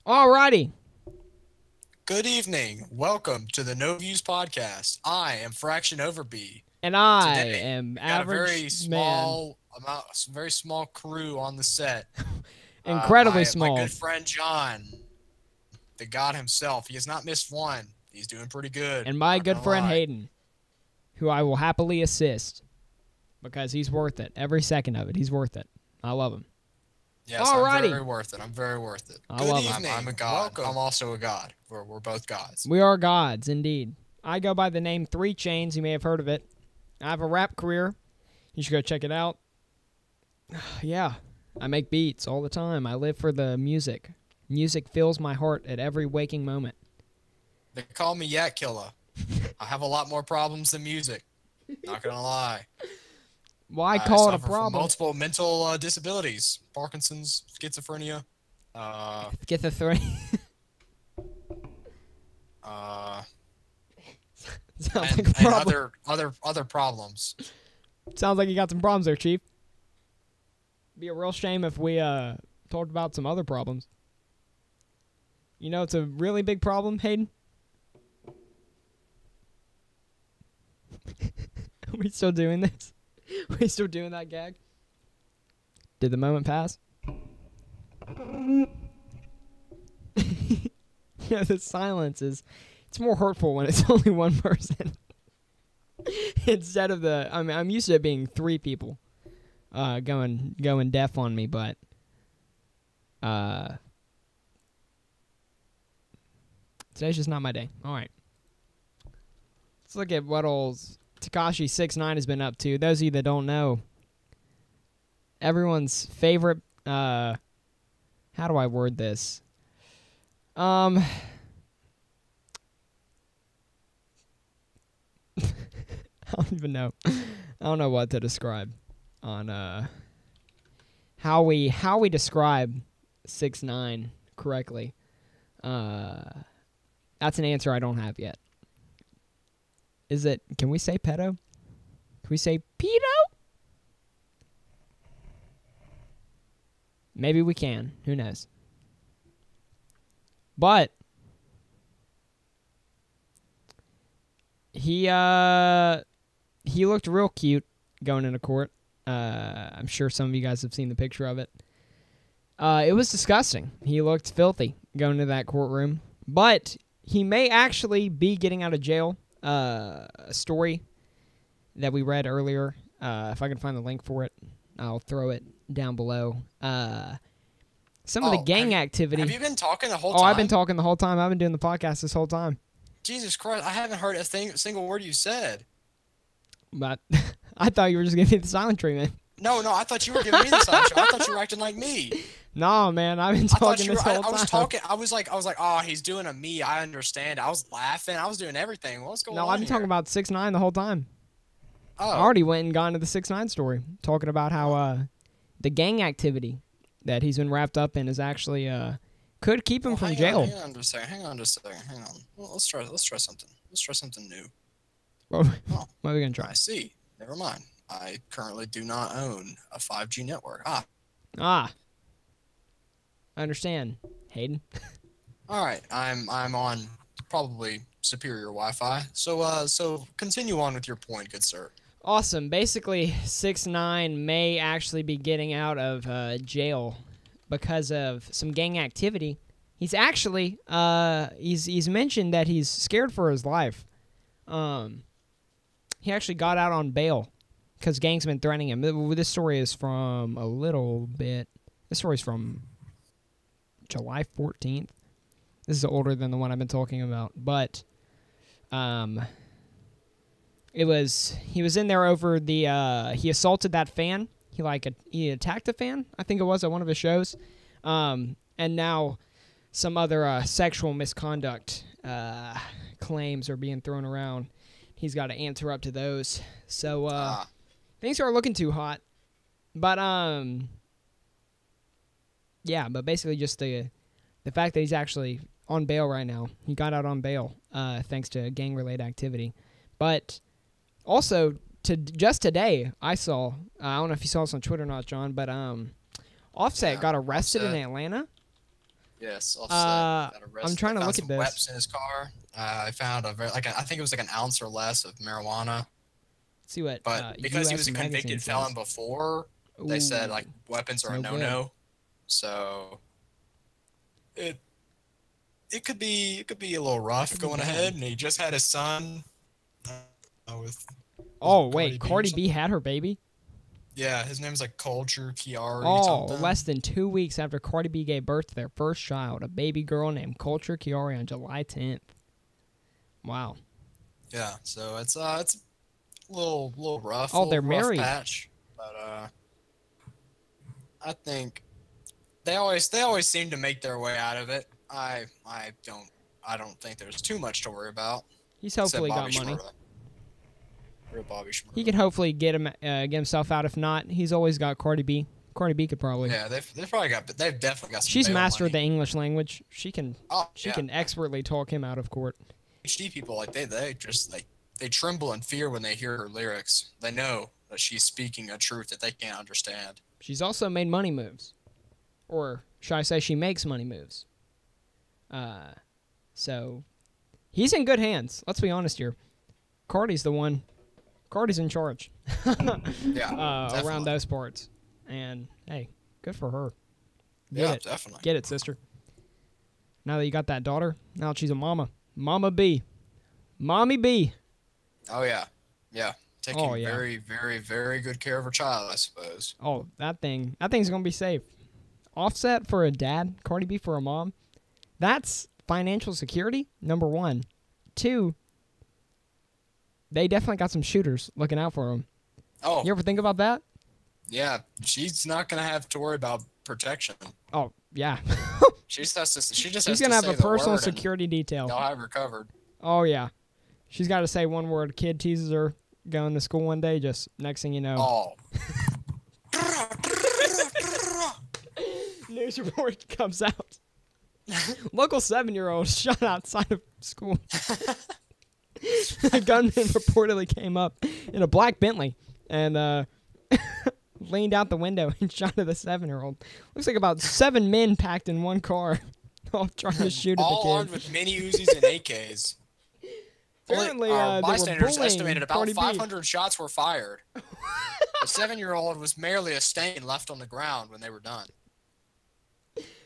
Alrighty. Good evening. Welcome to the No Views podcast. I am Fraction Overby. And I Today, am we got a average very small amount, very small crew on the set. Incredibly My small. good friend John, the God himself. He has not missed one. He's doing pretty good. And my Not good gonna friend lie. Hayden, who I will happily assist because he's worth it. Every second of it. He's worth it. I love him. Yes, Alrighty. I'm very worth it. I'm very worth it. I Good love him. evening. I'm a god. I'm also a god. We're both gods. We are gods, indeed. I go by the name 3 Chains. You may have heard of it. I have a rap career. You should go check it out. Yeah, I make beats all the time. I live for the music. Music fills my heart at every waking moment. They call me Yak Killer. I have a lot more problems than music. Not gonna lie. Why call it a suffer from problem? multiple mental disabilities: Parkinson's, schizophrenia, Schizophrenia. Sounds like a and problem. other problems. Sounds like you got some problems there, Chief. Be a real shame if we talked about some other problems. You know, it's a really big problem, Hayden. Are we still doing this? Are we still doing that gag? Did the moment pass? Yeah, the silence is... It's more hurtful when it's only one person. Instead of the... I mean, I'm used to it being 3 people going deaf on me, but... Today's just not my day. All right. Let's look at what old Tekashi 6ix9ine has been up to. Those of you that don't know, everyone's favorite... how do I word this? I don't even know. I don't know what to describe on how we describe 6ix9ine correctly. That's an answer I don't have yet. Is it? Can we say pedo? Can we say pedo? Maybe we can. Who knows? But he looked real cute going into court. I'm sure some of you guys have seen the picture of it. It was disgusting. He looked filthy going into that courtroom. But he may actually be getting out of jail. A story that we read earlier. If I can find the link for it, I'll throw it down below. Some of the gang activity. Have you been talking the whole time? Oh, I've been talking the whole time. I've been doing the podcast this whole time. Jesus Christ, I haven't heard a single word you said. But I thought you were just giving me the silent treatment. No, I thought you were giving me the silent treatment. I thought you were acting like me. No, man, I've been talking this whole time. I was talking. I was like, oh, he's doing a me. I understand. I was laughing. I was doing everything. What's going on? No, I've been talking about 6ix9ine the whole time. Oh. I already went and got into the 6ix9ine story, talking about how the gang activity that he's been wrapped up in is actually could keep him from jail. Hang on just a second. Hang on. Well, let's try something. Let's try something new. What are we gonna try? I see. Never mind. I currently do not own a 5G network. I understand, Hayden. All right, I'm on probably superior Wi-Fi. So continue on with your point, good sir. Awesome. Basically, 6ix9ine may actually be getting out of jail because of some gang activity. He's actually he's mentioned that he's scared for his life. He actually got out on bail because gangs been threatening him. This story is from a little bit. This story's from July 14th. This is older than the one I've been talking about, but he was in there over the he assaulted that fan. He attacked a fan, I think it was, at one of his shows. And now some other sexual misconduct claims are being thrown around. He's got to answer up to those. So things aren't looking too hot. But yeah, but basically just the fact that he's actually on bail right now. He got out on bail thanks to gang-related activity. But also, just today, I saw, I don't know if you saw this on Twitter or not, John, but Offset got arrested in Atlanta Yes, Offset got I'm arrested. trying They to found look at some this. weapons in his car. I found I think it was like an ounce or less of marijuana. Let's see what But because he U.S. was a Magazine convicted felon says. before, they said Ooh, like weapons it's are a no good. no-no. So it it could be a little rough Could be going bad. ahead. And he just had his son with was Oh it wait, Cardi B or Cardi B something? had her baby. Yeah, his name's like Culture Chiari Oh, less something. than 2 weeks after Cardi B gave birth to their first child, a baby girl named Culture Kiari on July 10th. Wow. Yeah, so it's a little rough, a Oh, they're little rough married. patch. But I think they always seem to make their way out of it. I don't think there's too much to worry about, He's except hopefully got Bobby money. Shmurda. Real Bobby He Shmurda. could hopefully get himself out. If not, he's always got Cardi B. Cardi B could probably. Yeah, they've probably got, they've definitely got some She's bail mastered money. the English language. She can Oh she yeah, can expertly talk him out of court. HD people like they just like they tremble in fear when they hear her lyrics. They know that she's speaking a truth that they can't understand. She's also made money moves, or should I say, she makes money moves. So he's in good hands. Let's be honest here. Cardi's the one. Cardi's in charge. Yeah, Around definitely. those parts. And hey, good for her. Yeah, Get it. definitely. Get it, sister. Now that you got that daughter, now that she's a mama. Mama B. Mommy B. Oh yeah, yeah. Taking Oh, yeah. very, very, very good care of her child, I suppose. Oh, that thing's gonna be safe. Offset for a dad, Cardi B for a mom. That's financial security, number one. Two, they definitely got some shooters looking out for them. Oh, You ever think about that? yeah. She's not gonna have to worry about protection. Oh, yeah. She just has to. She just She's has gonna to have say a the personal word and security detail. they'll have her covered. Oh, yeah. She's got to say one word. Kid teases her going to school one day. Just next thing you know, Oh. news report comes out. Local 7-year-old shot outside of school. A gunman reportedly came up in a black Bentley and leaned out the window and shot at the 7-year-old. Looks like about 7 men packed in one car, all trying to shoot at the All kid. armed with mini Uzis and AKs. Apparently, Our they were bystanders bullying estimated about Cardi B. 500 shots were fired. The 7-year-old was merely a stain left on the ground when they were done.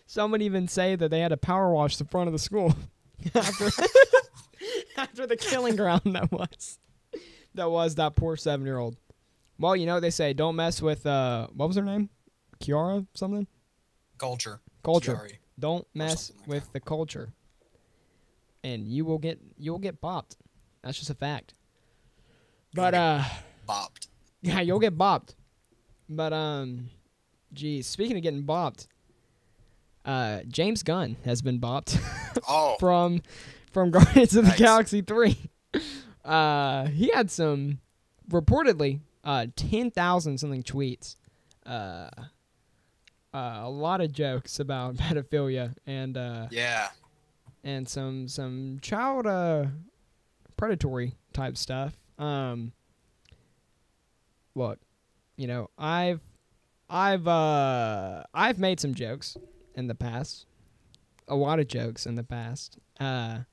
Some would even say that they had to power wash the front of the school after, after the killing ground that was that poor 7-year-old. Well, you know what they say, don't mess with what was her name? Kiara something? Culture. Culture. Sorry. Don't mess something like with the culture. And you will get bopped. That's just a fact. But Bopped. yeah, you'll get bopped. But geez, speaking of getting bopped, James Gunn has been bopped Oh. from Guardians of the Nice. Galaxy 3. He had some reportedly 10,000 something tweets. A lot of jokes about pedophilia and Yeah. and some child predatory type stuff. Look, you know, I've made some jokes in the past. A lot of jokes in the past. And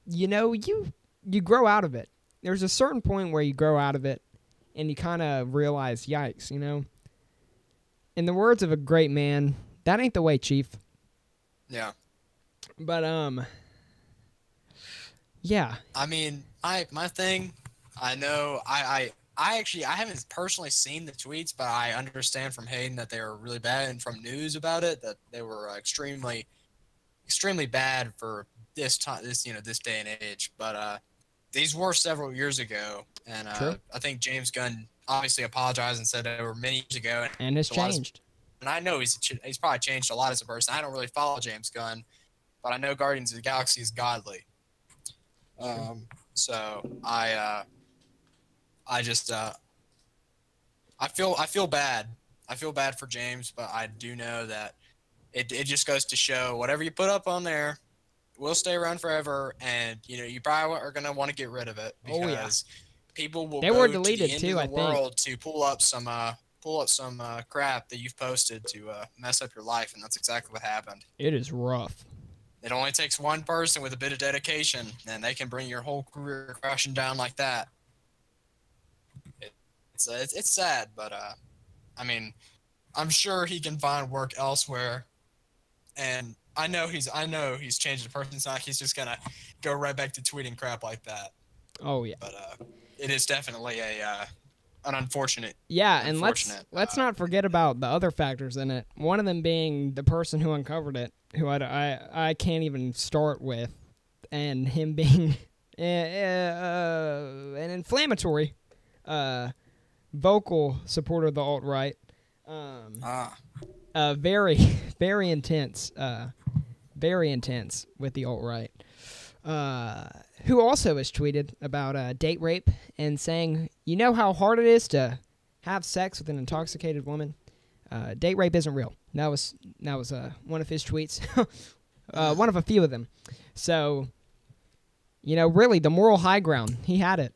you know, you grow out of it. There's a certain point where you grow out of it and you kind of realize, yikes, you know. In the words of a great man, that ain't the way, Chief. Yeah. But yeah. I mean, my thing, I know I actually I haven't personally seen the tweets, but I understand from Hayden that they were really bad, and from news about it that they were extremely bad for this time, this day and age. But these were several years ago, and True. I think James Gunn obviously apologized and said they were many years ago, And it's a lot of- changed. and I know he's probably changed a lot as a person. I don't really follow James Gunn, but I know Guardians of the Galaxy is godly. So I just I feel bad. I feel bad for James, but I do know that it just goes to show whatever you put up on there will stay around forever, and you probably are gonna want to get rid of it because Oh, yeah. people will They go were to deleted the end too, of I the think. world to pull up some pull up some crap that you've posted to mess up your life, and that's exactly what happened. It is rough. It only takes one person with a bit of dedication, and they can bring your whole career crashing down like that. It's sad, but I mean, I'm sure he can find work elsewhere, and I know he's changed the person. It's not he's just gonna go right back to tweeting crap like that. Oh yeah. But it is definitely an unfortunate. Yeah, and let's not forget about the other factors in it. One of them being the person who uncovered it, who I can't even start with, and him being an inflammatory vocal supporter of the alt-right. Very, very intense with the alt-right. Who also has tweeted about date rape and saying, you know how hard it is to have sex with an intoxicated woman? Date rape isn't real. That was one of his tweets. One of a few of them. So, really, the moral high ground, he had it.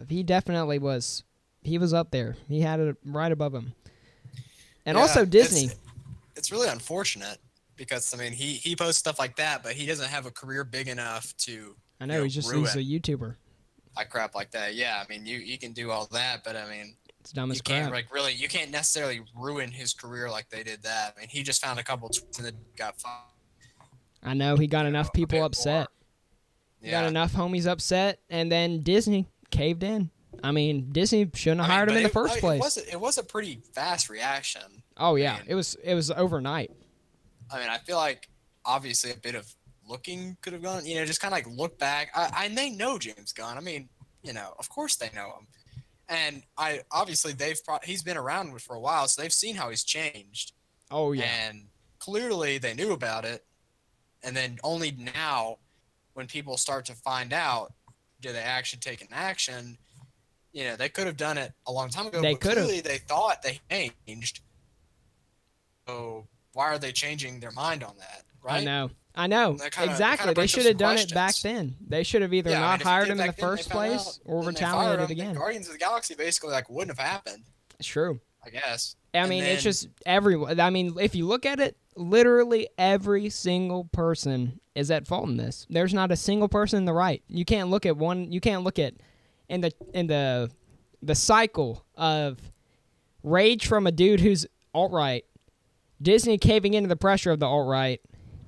He definitely was. He was up there. He had it right above him. And also Disney. It's really unfortunate because, I mean, he posts stuff like that, but he doesn't have a career big enough to. I know, he's a YouTuber. Like crap like that. Yeah, I mean, you can do all that, but I mean, it's dumb as crap. You can't necessarily ruin his career like they did that. I mean, he just found a couple tweets and then got fired. I know, he got enough people upset. He got enough homies upset, and then Disney caved in. I mean, Disney shouldn't have hired him in the first place. It was a pretty fast reaction. Oh yeah, it was overnight. I mean, I feel like obviously a bit of looking could have gone. Just kind of like look back. And they know James Gunn. I mean, of course they know him. And he's been around for a while, so they've seen how he's changed. Oh yeah. And clearly they knew about it. And then only now, when people start to find out, do they actually take an action? They could have done it a long time ago. But clearly they thought they changed. So why are they changing their mind on that? Right? I know. Exactly. They should have done it back then. They should have either not hired him in the first place or retaliated again. Guardians of the Galaxy basically wouldn't have happened. It's true. I guess. It's just everyone. I mean, if you look at it, literally every single person is at fault in this. There's not a single person in the right. You can't look at one. You can't look at in the cycle of rage from a dude who's alt-right, Disney caving into the pressure of the alt-right,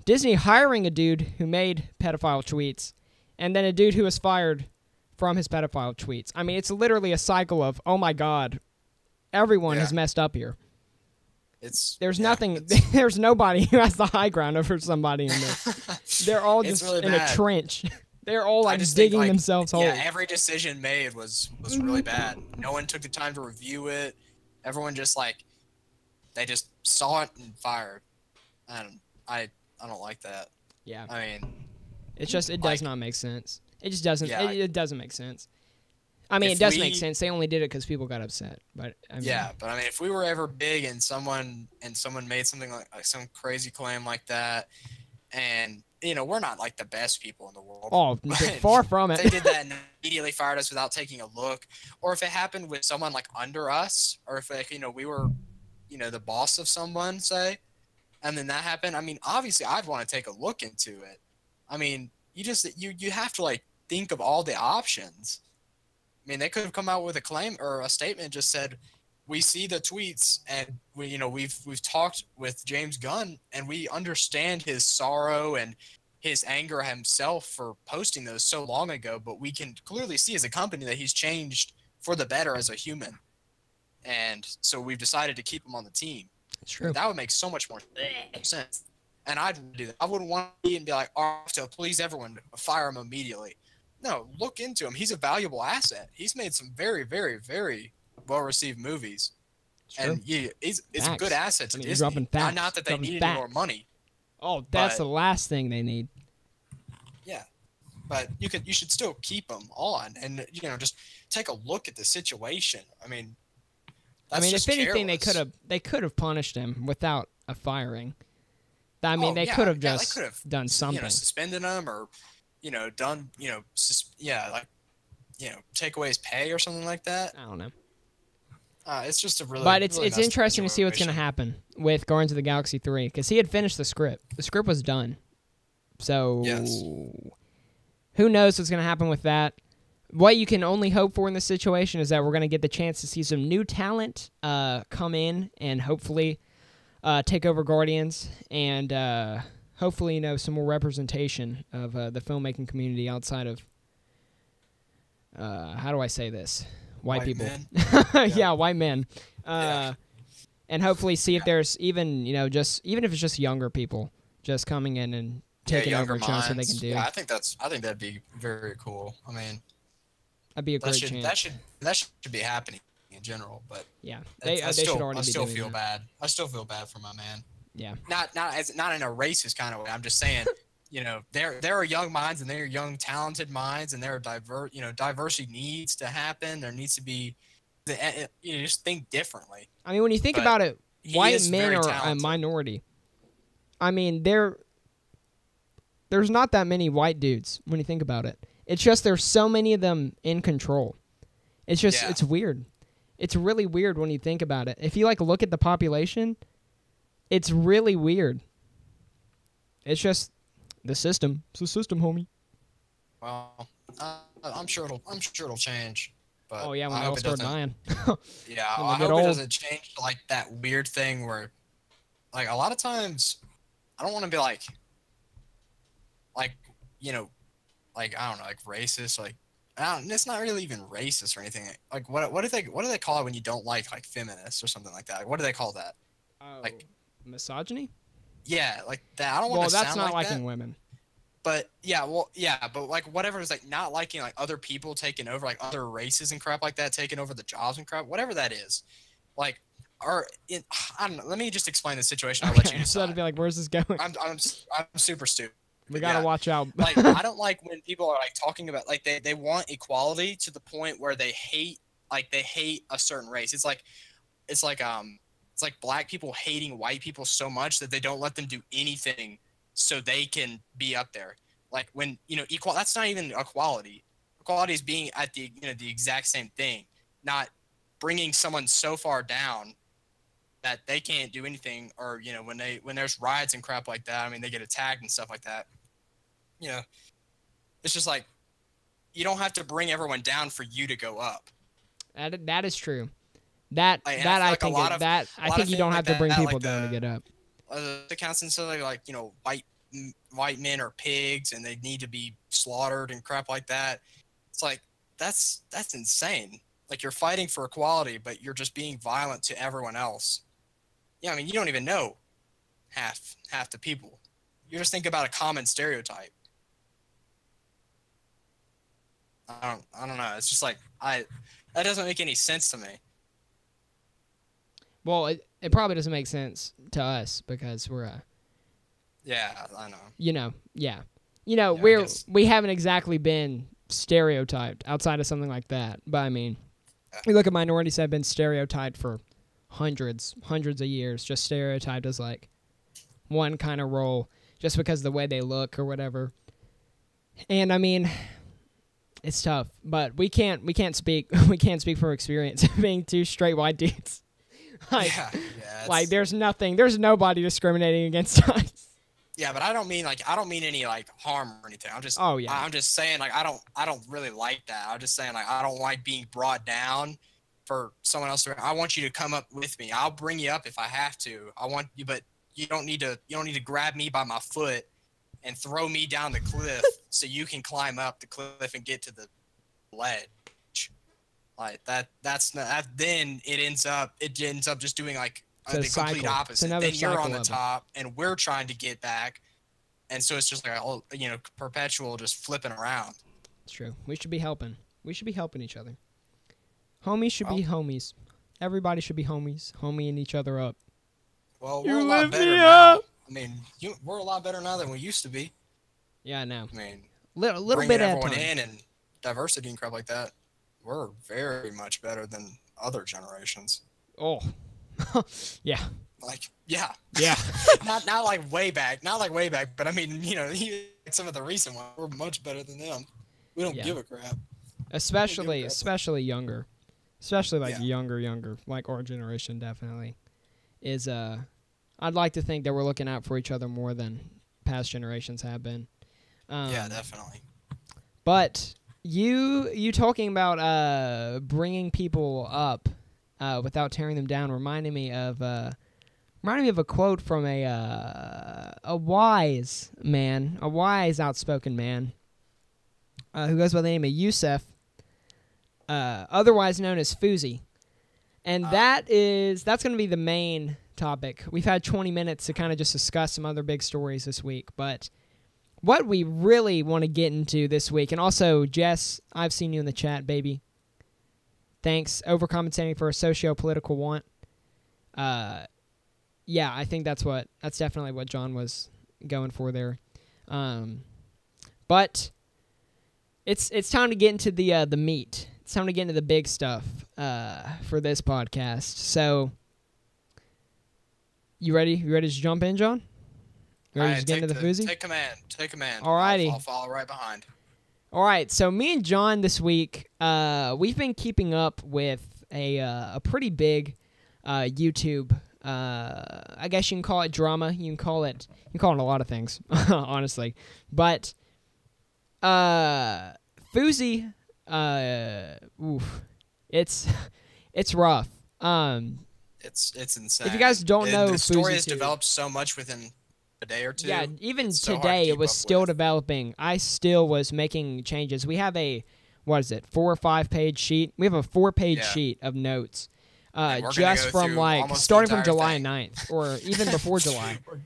Disney hiring a dude who made pedophile tweets, and then a dude who was fired from his pedophile tweets. I mean, it's literally a cycle of, oh my God, everyone has messed up here. There's nobody who has the high ground over somebody in this. They're all just really in a trench. They're all digging themselves holes. Yeah, every decision made was really bad. No one took the time to review it. Everyone just they just saw it and fired. And I don't like that. Yeah. I mean, it does not make sense. It just doesn't. Yeah, it doesn't make sense. I mean, it does make sense. They only did it because people got upset. But but I mean, if we were ever big and someone made something like some crazy claim like that, and we're not like the best people in the world. Oh, far from it. They did that and immediately fired us without taking a look, or if it happened with someone under us, or if we were, the boss of someone, say, and then that happened. I mean, obviously, I'd want to take a look into it. I mean, you have to think of all the options. I mean, they could have come out with a claim or a statement just said, we see the tweets and we've talked with James Gunn and we understand his sorrow and his anger himself for posting those so long ago, but we can clearly see as a company that he's changed for the better as a human. And so we've decided to keep him on the team. It's true. That would make so much more sense. And I'd do that. I wouldn't want to be and be like, oh, I have to please everyone, fire him immediately. No, look into him. He's a valuable asset. He's made some very, very, very well-received movies. And it's a good asset to Disney. Not that they need any more money. Oh, that's the last thing they need. Yeah. But you should still keep them on and, just take a look at the situation. I mean, if anything, they could have punished him without a firing. I mean, they could have just done something. Suspended him or, done, take away his pay or something like that. I don't know. It's just a really, But it's really it's messed up interesting to see what's going to situation. happen with Guardians of the Galaxy 3 because he had finished the script. The script was done. So Yes. who knows what's going to happen with that. What you can only hope for in this situation is that we're going to get the chance to see some new talent come in and hopefully take over Guardians and hopefully, some more representation of the filmmaking community outside of, how do I say this? White people. Men. Yeah, white men. Yeah. And hopefully see if there's even, even if it's just younger people just coming in and taking over and showing us what they can do. Yeah, I think that'd be very cool. I mean, That'd be a great chance. that should be happening in general, but Yeah, they should already be doing feel that. bad. I still feel bad for my man. Yeah. Not in a racist kind of way. I'm just saying, there are young minds and there are young talented minds and there are diversity needs to happen. There needs to be, just think differently. I mean, when you think But about it, he white is men very are a talented. minority. I mean, there's not that many white dudes when you think about it. It's just there's so many of them in control. It's just Yeah. it's weird. It's really weird when you think about it. If you look at the population, it's really weird. It's just the system. It's the system, homie. Well, I'm sure it'll change. But Oh yeah, when I they all hope it start doesn't. dying. Yeah, When they I get hope old. it doesn't change to that weird thing where, a lot of times, I don't want to be I don't know, racist. It's not really even racist or anything. What do they call it when you don't like feminists or something like that? What do they call that? Oh, Like- misogyny? Yeah, like that. I don't want Well, to that's sound not like liking that. women. But whatever is not liking other people taking over other races and crap like that taking over the jobs and crap, whatever that is, I don't know. Let me just explain the situation. I'll let you So decide. that'd be where's this going? I'm super stupid. We gotta yeah. watch out. I don't like when people are talking about they want equality to the point where they hate a certain race. It's like black people hating white people so much that they don't let them do anything so they can be up there. When equal, that's not even equality. Equality is being at the the exact same thing, not bringing someone so far down that they can't do anything, or when there's riots and crap like that. I mean, they get attacked and stuff like that. It's just you don't have to bring everyone down for you to go up. That is true. That Like, and that I I feel like think I think you don't have to bring people down to get up. The counts necessarily white men are pigs and they need to be slaughtered and crap like that. It's that's insane. You're fighting for equality, but you're just being violent to everyone else. Yeah, I mean, you don't even know half the people. You just think about a common stereotype. I don't know. It's just that doesn't make any sense to me. Well, it probably doesn't make sense to us because we're Yeah, I know. yeah. I guess. We haven't exactly been stereotyped outside of something like that. But I mean, you look at minorities that have been stereotyped for hundreds of years, just stereotyped as one kind of role just because of the way they look or whatever. And I mean, it's tough, but we can't speak from experience being two straight white dudes. There's nobody discriminating against us. Yeah, but I don't mean any harm or anything. I'm just I'm just saying I don't really like that. I'm just saying I don't like being brought down for someone else I want you to come up with me. I'll bring you up if I have to. I want you, but you don't need to grab me by my foot and throw me down the cliff so you can climb up the cliff and get to the ledge. That's not. Then it ends up just doing the complete opposite. Then you're on the top, and we're trying to get back, and so it's just perpetual just flipping around. It's true. We should be helping. We should be helping each other. Homies should be homies. Everybody should be homies, homieing each other up. Well, we're a lot better now. I mean, we're a lot better now than we used to be. Yeah, I know. I mean, little bringing bit at a everyone time. in and diversity and crap like that. We're very much better than other generations. Oh, yeah. Yeah. Yeah. not way back, but I mean, some of the recent ones, we're much better than them. We don't give a crap. Especially younger. especially like younger, like our generation definitely is. I'd like to think that we're looking out for each other more than past generations have been. Yeah, definitely. But you talking about bringing people up without tearing them down reminded me of a quote from a wise man, a wise, outspoken man who goes by the name of Yusef, otherwise known as FOUSEY. And that's going to be the main topic. We've had 20 minutes to kind of just discuss some other big stories this week, but what we really want to get into this week, and also, Jess, I've seen you in the chat, baby. Thanks. Overcompensating for a socio-political want. Yeah, I think that's definitely what John was going for there. But it's time to get into the meat. It's time to get into the big stuff for this podcast. So, you ready? You ready to jump in, John? You ready to get into the FOUSEY? Take command. Take command. Alrighty. I'll follow right behind. All right. So me and John this week, we've been keeping up with a pretty big YouTube. I guess you can call it drama. You can call it a lot of things, honestly. But FOUSEY, it's rough. It's insane. If you guys don't know, the story FOUSEY has developed so much within a day or two. Yeah, even it's so today it was still with. developing. I still was making changes. We have a 4 or 5 page sheet. We have a 4-page sheet of notes. Just from starting from July 9th or even before July. We're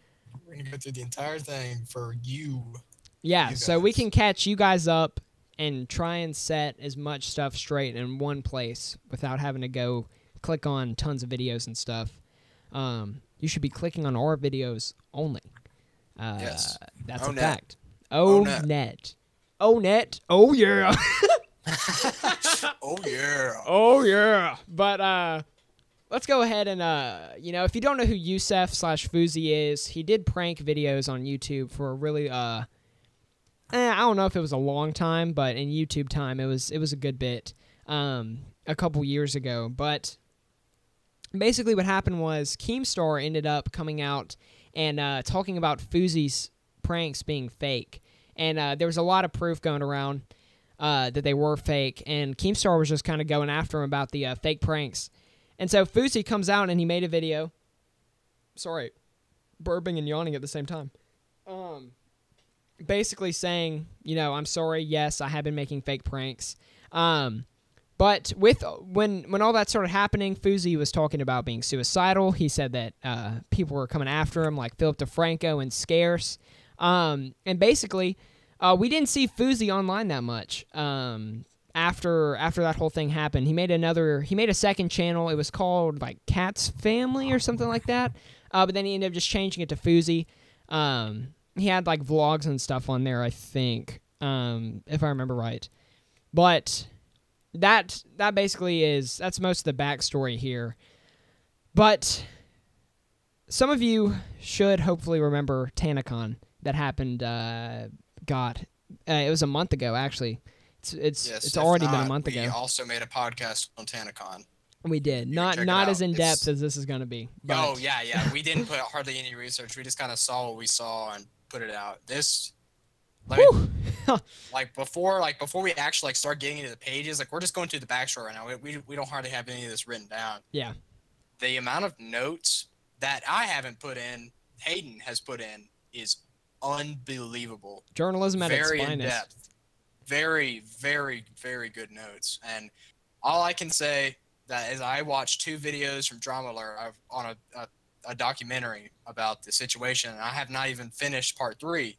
going to go through the entire thing for you. Yeah, so we can catch you guys up and try and set as much stuff straight in one place without having to go click on tons of videos and stuff. You should be clicking on our videos only. Yes. That's a fact. ONet. ONet. Oh, yeah. Oh, yeah. Oh, yeah. But let's go ahead and, if you don't know who Yusef/FOUSEY is, he did prank videos on YouTube for a really, I don't know if it was a long time, but in YouTube time, it was a good bit a couple years ago. But basically what happened was Keemstar ended up coming out and talking about FOUSEY's pranks being fake. And there was a lot of proof going around that they were fake, and Keemstar was just kind of going after him about the fake pranks. And so FOUSEY comes out and he made a video. Sorry, burping and yawning at the same time. Basically saying, I'm sorry, yes, I have been making fake pranks. But when all that started happening, FOUSEY was talking about being suicidal. He said that people were coming after him, like Philip DeFranco and Scarce. And basically, we didn't see FOUSEY online that much. After that whole thing happened, he made a second channel. It was called like Cat's Family or something like that. But then he ended up just changing it to FOUSEY. He had like vlogs and stuff on there, I think, if I remember right. But that basically that's most of the backstory here. But some of you should hopefully remember TanaCon that happened. It was a month ago actually. It's already been a month ago. We also made a podcast on TanaCon. We did. Not as in depth as this is going to be. But. Oh yeah. We didn't put hardly any research. We just kind of saw what we saw and put it out. Before we actually start getting into the pages, we're just going through the backstory right now. We don't hardly have any of this written down. Yeah. The amount of notes that I haven't put in, Hayden has put in, is unbelievable. Journalism at its finest. Very in depth. Very, very, very good notes. And all I can say that is I watched 2 videos from Drama Alert on a documentary about the situation, and I have not even finished part 3.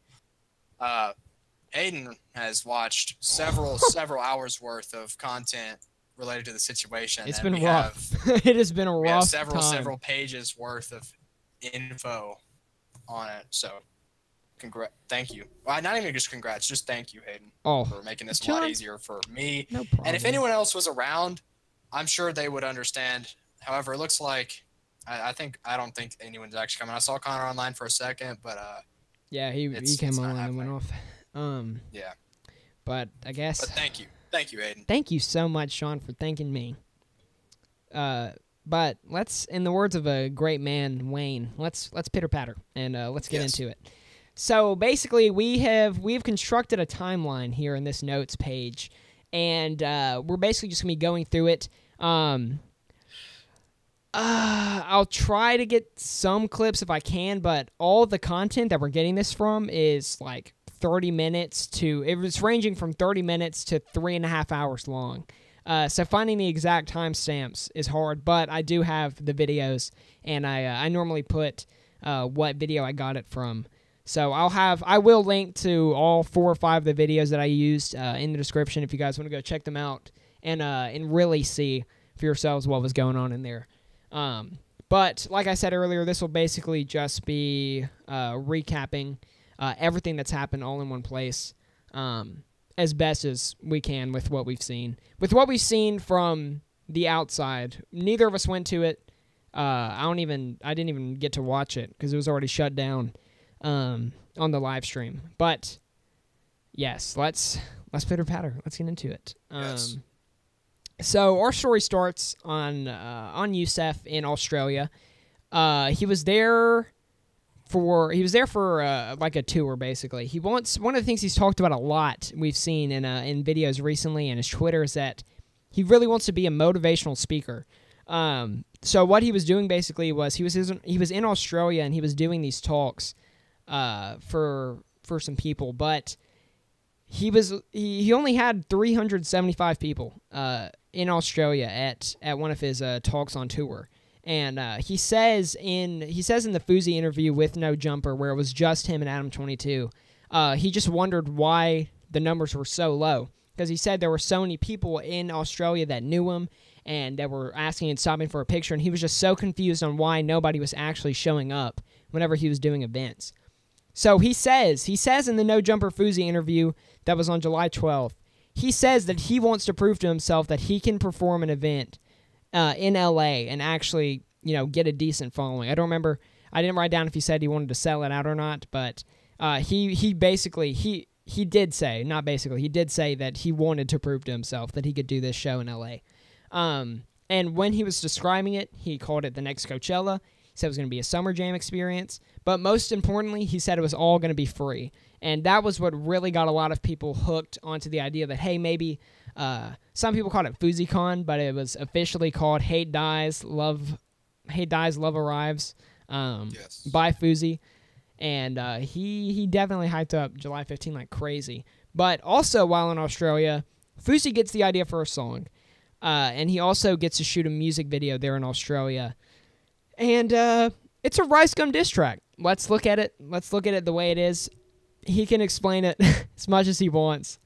Hayden has watched several hours worth of content related to the situation. It's been rough. It has been a rough time. Several pages worth of info on it. So, thank you. Well, not even just congrats, just thank you, Hayden, for making this a lot easier for me. No problem. And if anyone else was around, I'm sure they would understand. However, it looks like I don't think anyone's actually coming. I saw Connor online for a second, but yeah, he came on and went off. Yeah. But I guess. But thank you, Hayden. Thank you so much, Sean, for thanking me. But let's, in the words of a great man, Wayne, let's pitter patter and let's get into it. So basically, we've constructed a timeline here in this notes page, and we're basically just gonna be going through it. I'll try to get some clips if I can, but all the content that we're getting this from is like 30 minutes to, it was ranging from 30 minutes to 3.5 hours long. So finding the exact timestamps is hard, but I do have the videos, and I normally put what video I got it from. So I will link to all 4 or 5 of the videos that I used in the description if you guys want to go check them out and really see for yourselves what was going on in there. But like I said earlier, this will basically just be recapping everything that's happened all in one place. As best as we can with what we've seen. With what we've seen from the outside, neither of us went to it. I didn't even get to watch it because it was already shut down on the live stream. But yes, let's pitter patter. Let's get into it. Yes. So our story starts on Youssef in Australia. He was there for like a tour, basically. One of the things he's talked about a lot, we've seen in videos recently and his Twitter, is that he really wants to be a motivational speaker. So what he was doing basically was he was in Australia and he was doing these talks for some people, but he only had 375 people in Australia at one of his talks on tour. And he says in the FOUSEY interview with No Jumper, where it was just him and Adam 22, he just wondered why the numbers were so low. Because he said there were so many people in Australia that knew him and that were asking and stopping for a picture, and he was just so confused on why nobody was actually showing up whenever he was doing events. So he says in the No Jumper FOUSEY interview that was on July 12th, he says that he wants to prove to himself that he can perform an event in LA and actually, get a decent following. I didn't write down if he said he wanted to sell it out or not, but he did say that he wanted to prove to himself that he could do this show in LA. And when he was describing it, he called it the next Coachella. He said it was going to be a summer jam experience, but most importantly, he said it was all going to be free. And that was what really got a lot of people hooked onto the idea that, hey, maybe some people called it FOUSEYCon, but it was officially called Hate Dies, Love Arrives by FOUSEY. And he definitely hyped up July 15 like crazy. But also, while in Australia, FOUSEY gets the idea for a song. And he also gets to shoot a music video there in Australia. And it's a Rice Gum diss track. Let's look at it the way it is. He can explain it as much as he wants.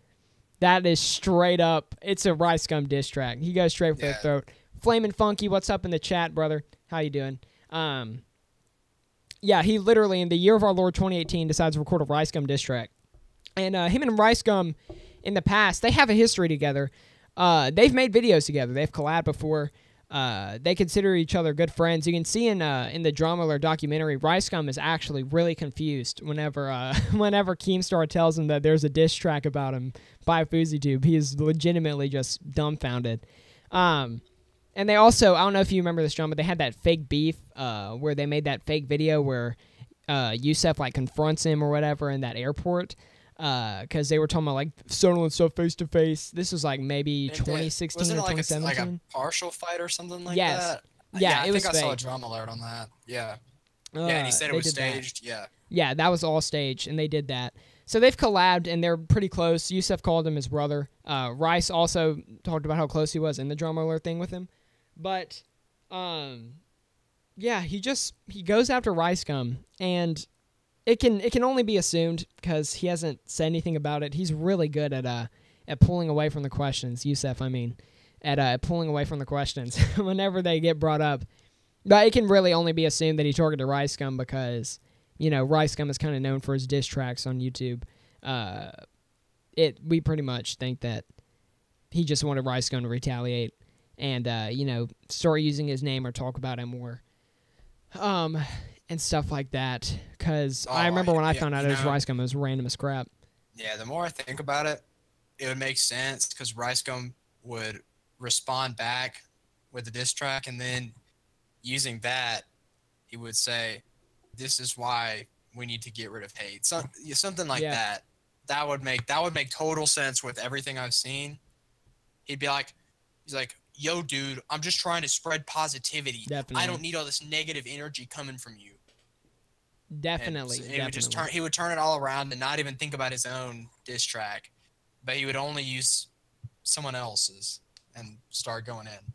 That is straight up. It's a Rice Gum diss track. He goes straight for the throat. Flamin' Funky, what's up in the chat, brother? How you doing? Yeah, he literally, in the year of our Lord 2018, decides to record a Rice Gum diss track. And him and Rice Gum, in the past, they have a history together. They've made videos together. They've collabed before. They consider each other good friends. You can see in the Drama Alert documentary, Rice Gum is actually really confused whenever Keemstar tells him that there's a diss track about him by FOUSEYTube. He is legitimately just dumbfounded. And they also, I don't know if you remember this, John, but they had that fake beef where they made that fake video where Youssef confronts him or whatever in that airport. Because they were talking about settling stuff face to face. This was maybe 2016 or 2017. Like a partial fight or something like yes. that? Yeah, I was think fake. I saw a Drama Alert on that. Yeah. And he said it was staged. That. Yeah, that was all staged, and they did that. So they've collabed, and they're pretty close. Youssef called him his brother. Rice also talked about how close he was in the Drama Alert thing with him. But, yeah, he goes after Rice Gum, and it can only be assumed because he hasn't said anything about it. He's really good at pulling away from the questions. Youssef, at pulling away from the questions whenever they get brought up. But it can really only be assumed that he targeted Rice Gum because Rice Gum is kind of known for his diss tracks on YouTube. We pretty much think that he just wanted Rice Gum to retaliate and start using his name or talk about him more. And stuff like that, because I remember when I found out it was Rice Gum, it was random as crap. Yeah, the more I think about it, it would make sense because Rice Gum would respond back with the diss track, and then using that, he would say, "This is why we need to get rid of hate." Something like that. That would make total sense with everything I've seen. He's like, "Yo, dude, I'm just trying to spread positivity. Definitely. I don't need all this negative energy coming from you." Definitely. He would turn it all around and not even think about his own diss track, but he would only use someone else's and start going in.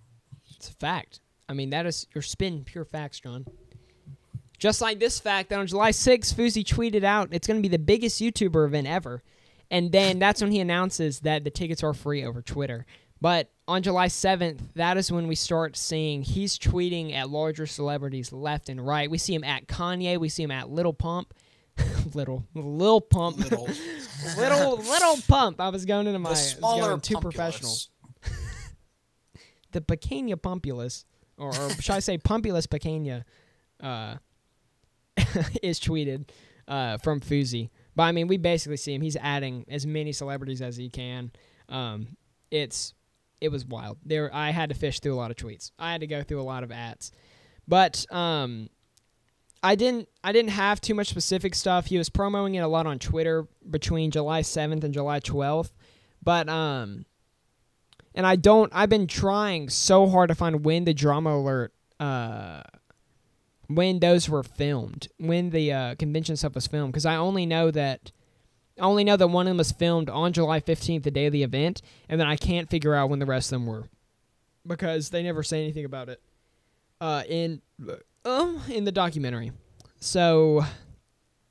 It's a fact. I mean, that is your spin pure facts, John. Just like this fact that on July 6th, FOUSEY tweeted out it's going to be the biggest YouTuber event ever. And then that's when he announces that the tickets are free over Twitter. But on July 7th, that is when we start seeing he's tweeting at larger celebrities left and right. We see him at Kanye. We see him at Lil Pump. Lil Pump. Little Pump. I was going into my too professional. The Pequeña Pumpulus, or should I say Pumpulus Pequeña, is tweeted from FOUSEY. But I mean, we basically see him. He's adding as many celebrities as he can. It was wild. I had to fish through a lot of tweets. I had to go through a lot of ads. But I didn't have too much specific stuff. He was promoting it a lot on Twitter between July 7th and July 12th. But and I've been trying so hard to find when the drama alert when those were filmed, when the convention stuff was filmed, because I only know that one of them was filmed on July 15th, the day of the event, and then I can't figure out when the rest of them were, because they never say anything about it in the documentary. So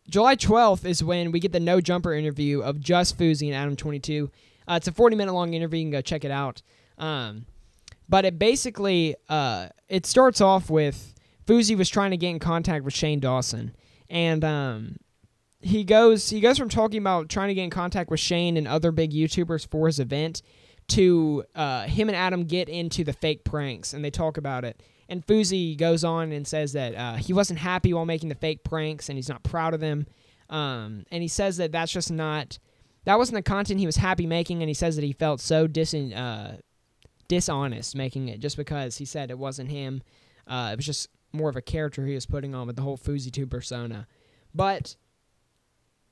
July 12th is when we get the No Jumper interview of just FOUSEY and Adam 22. It's a 40-minute long interview. You can go check it out. But it basically it starts off with FOUSEY was trying to get in contact with Shane Dawson, and he goes from talking about trying to get in contact with Shane and other big YouTubers for his event to him and Adam get into the fake pranks, and they talk about it. And FOUSEY goes on and says that he wasn't happy while making the fake pranks, and he's not proud of them. And he says that that wasn't the content he was happy making, and he says that he felt so dishonest making it just because he said it wasn't him. It was just more of a character he was putting on with the whole FOUSEY2 persona. But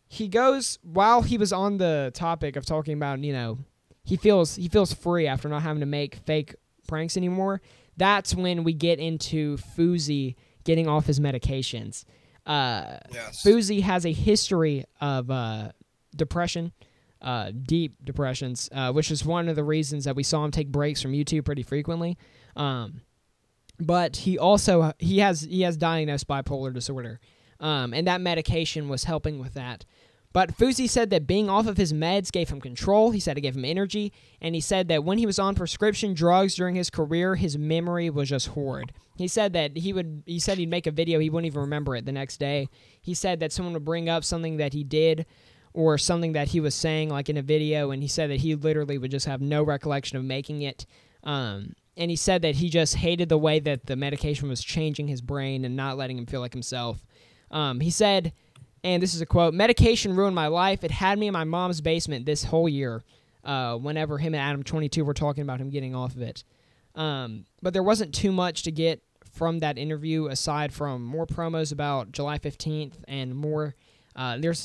he goes, while he was on the topic of talking about, he feels free after not having to make fake pranks anymore. That's when we get into FOUSEY getting off his medications. Yes. FOUSEY has a history of depression, deep depressions, which is one of the reasons that we saw him take breaks from YouTube pretty frequently. But he has diagnosed bipolar disorder, and that medication was helping with that. But FOUSEY said that being off of his meds gave him control. He said it gave him energy, and he said that when he was on prescription drugs during his career, his memory was just horrid. He said that he'd make a video, he wouldn't even remember it the next day. He said that someone would bring up something that he did or something that he was saying like in a video, and he said that he literally would just have no recollection of making it. And he said that he just hated the way that the medication was changing his brain and not letting him feel like himself. He said, and this is a quote, "Medication ruined my life. It had me in my mom's basement this whole year," whenever him and Adam 22 were talking about him getting off of it. But there wasn't too much to get from that interview aside from more promos about July 15th and more.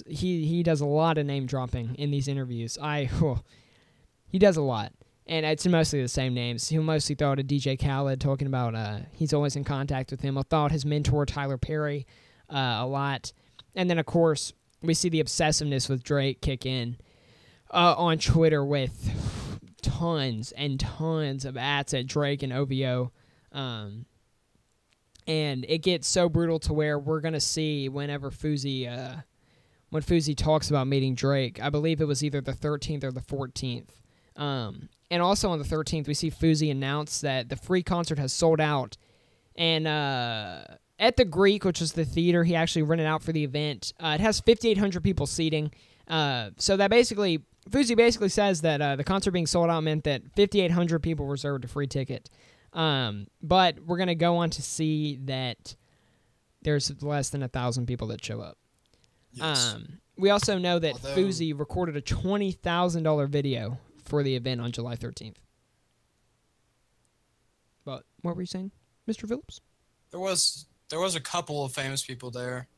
He does a lot of name dropping in these interviews. He does a lot. And it's mostly the same names. He'll mostly throw out a DJ Khaled talking about he's always in contact with him. He'll throw out his mentor Tyler Perry a lot. And then, of course, we see the obsessiveness with Drake kick in on Twitter with tons and tons of ads at Drake and OVO. And it gets so brutal to where we're going to see whenever FOUSEY talks about meeting Drake, I believe it was either the 13th or the 14th. And also on the 13th, we see FOUSEY announce that the free concert has sold out. And at the Greek, which is the theater he actually rented out for the event, it has 5,800 people seating. So that basically, FOUSEY basically says that the concert being sold out meant that 5,800 people reserved a free ticket. But we're going to go on to see that there's less than 1,000 people that show up. Yes. We also know that FOUSEY recorded a $20,000 video for the event on July 13th. But What were you saying, Mr. Phillips? There was a couple of famous people there.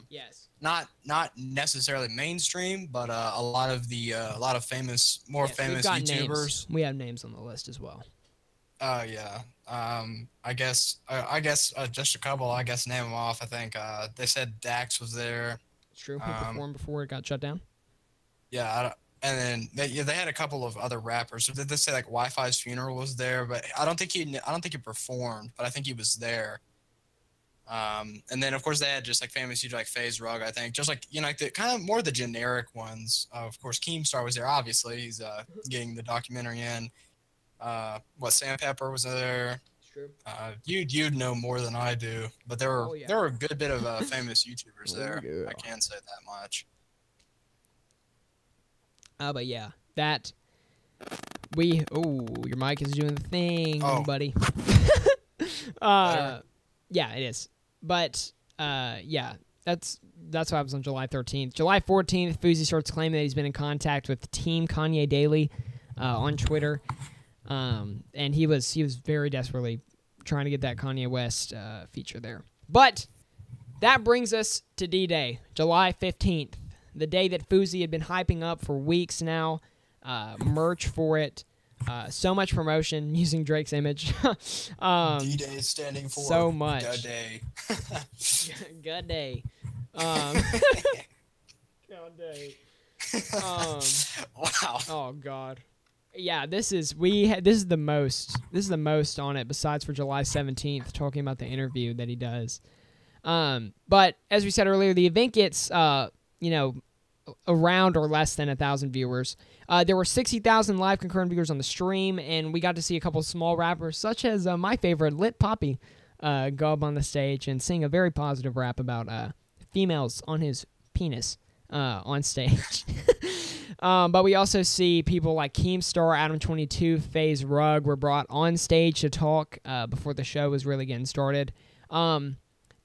Yes. Not necessarily mainstream, but a lot of famous, more Yes, famous we've got YouTubers. Names. We have names on the list as well. Yeah. I guess just a couple. I guess name them off. I think they said Dax was there. It's true. He performed before it got shut down. Yeah, and then they had a couple of other rappers. So did they say like Wi-Fi's Funeral was there? But I don't think he performed, but I think he was there. And then of course they had just like famous YouTubers like FaZe Rug, I think, just like like the kind of more the generic ones. Of course, Keemstar was there. Obviously, he's getting the documentary in. Sandpepper was there. It's true. You'd know more than I do, but there were a good bit of famous YouTubers there. Yeah. I can say that much. But yeah, that your mic is doing the thing, buddy. Yeah, it is. But yeah, that's what happens on July 13th. July 14th, FOUSEY starts claiming that he's been in contact with Team Kanye Daily on Twitter. And he was very desperately trying to get that Kanye West feature there. But that brings us to D-Day, July 15th, the day that FOUSEY had been hyping up for weeks now. Merch for it. So much promotion using Drake's image. D-Day is standing for so much. Good day. Good day. Good day. Wow. Oh God. Yeah, this is the most on it besides for July 17th, talking about the interview that he does. But as we said earlier, the event gets around or less than 1,000 viewers. There were 60,000 live concurrent viewers on the stream, and we got to see a couple of small rappers, such as my favorite, Lit Poppy, go up on the stage and sing a very positive rap about females on his penis on stage. But we also see people like Keemstar, Adam22, FaZe Rug were brought on stage to talk before the show was really getting started. And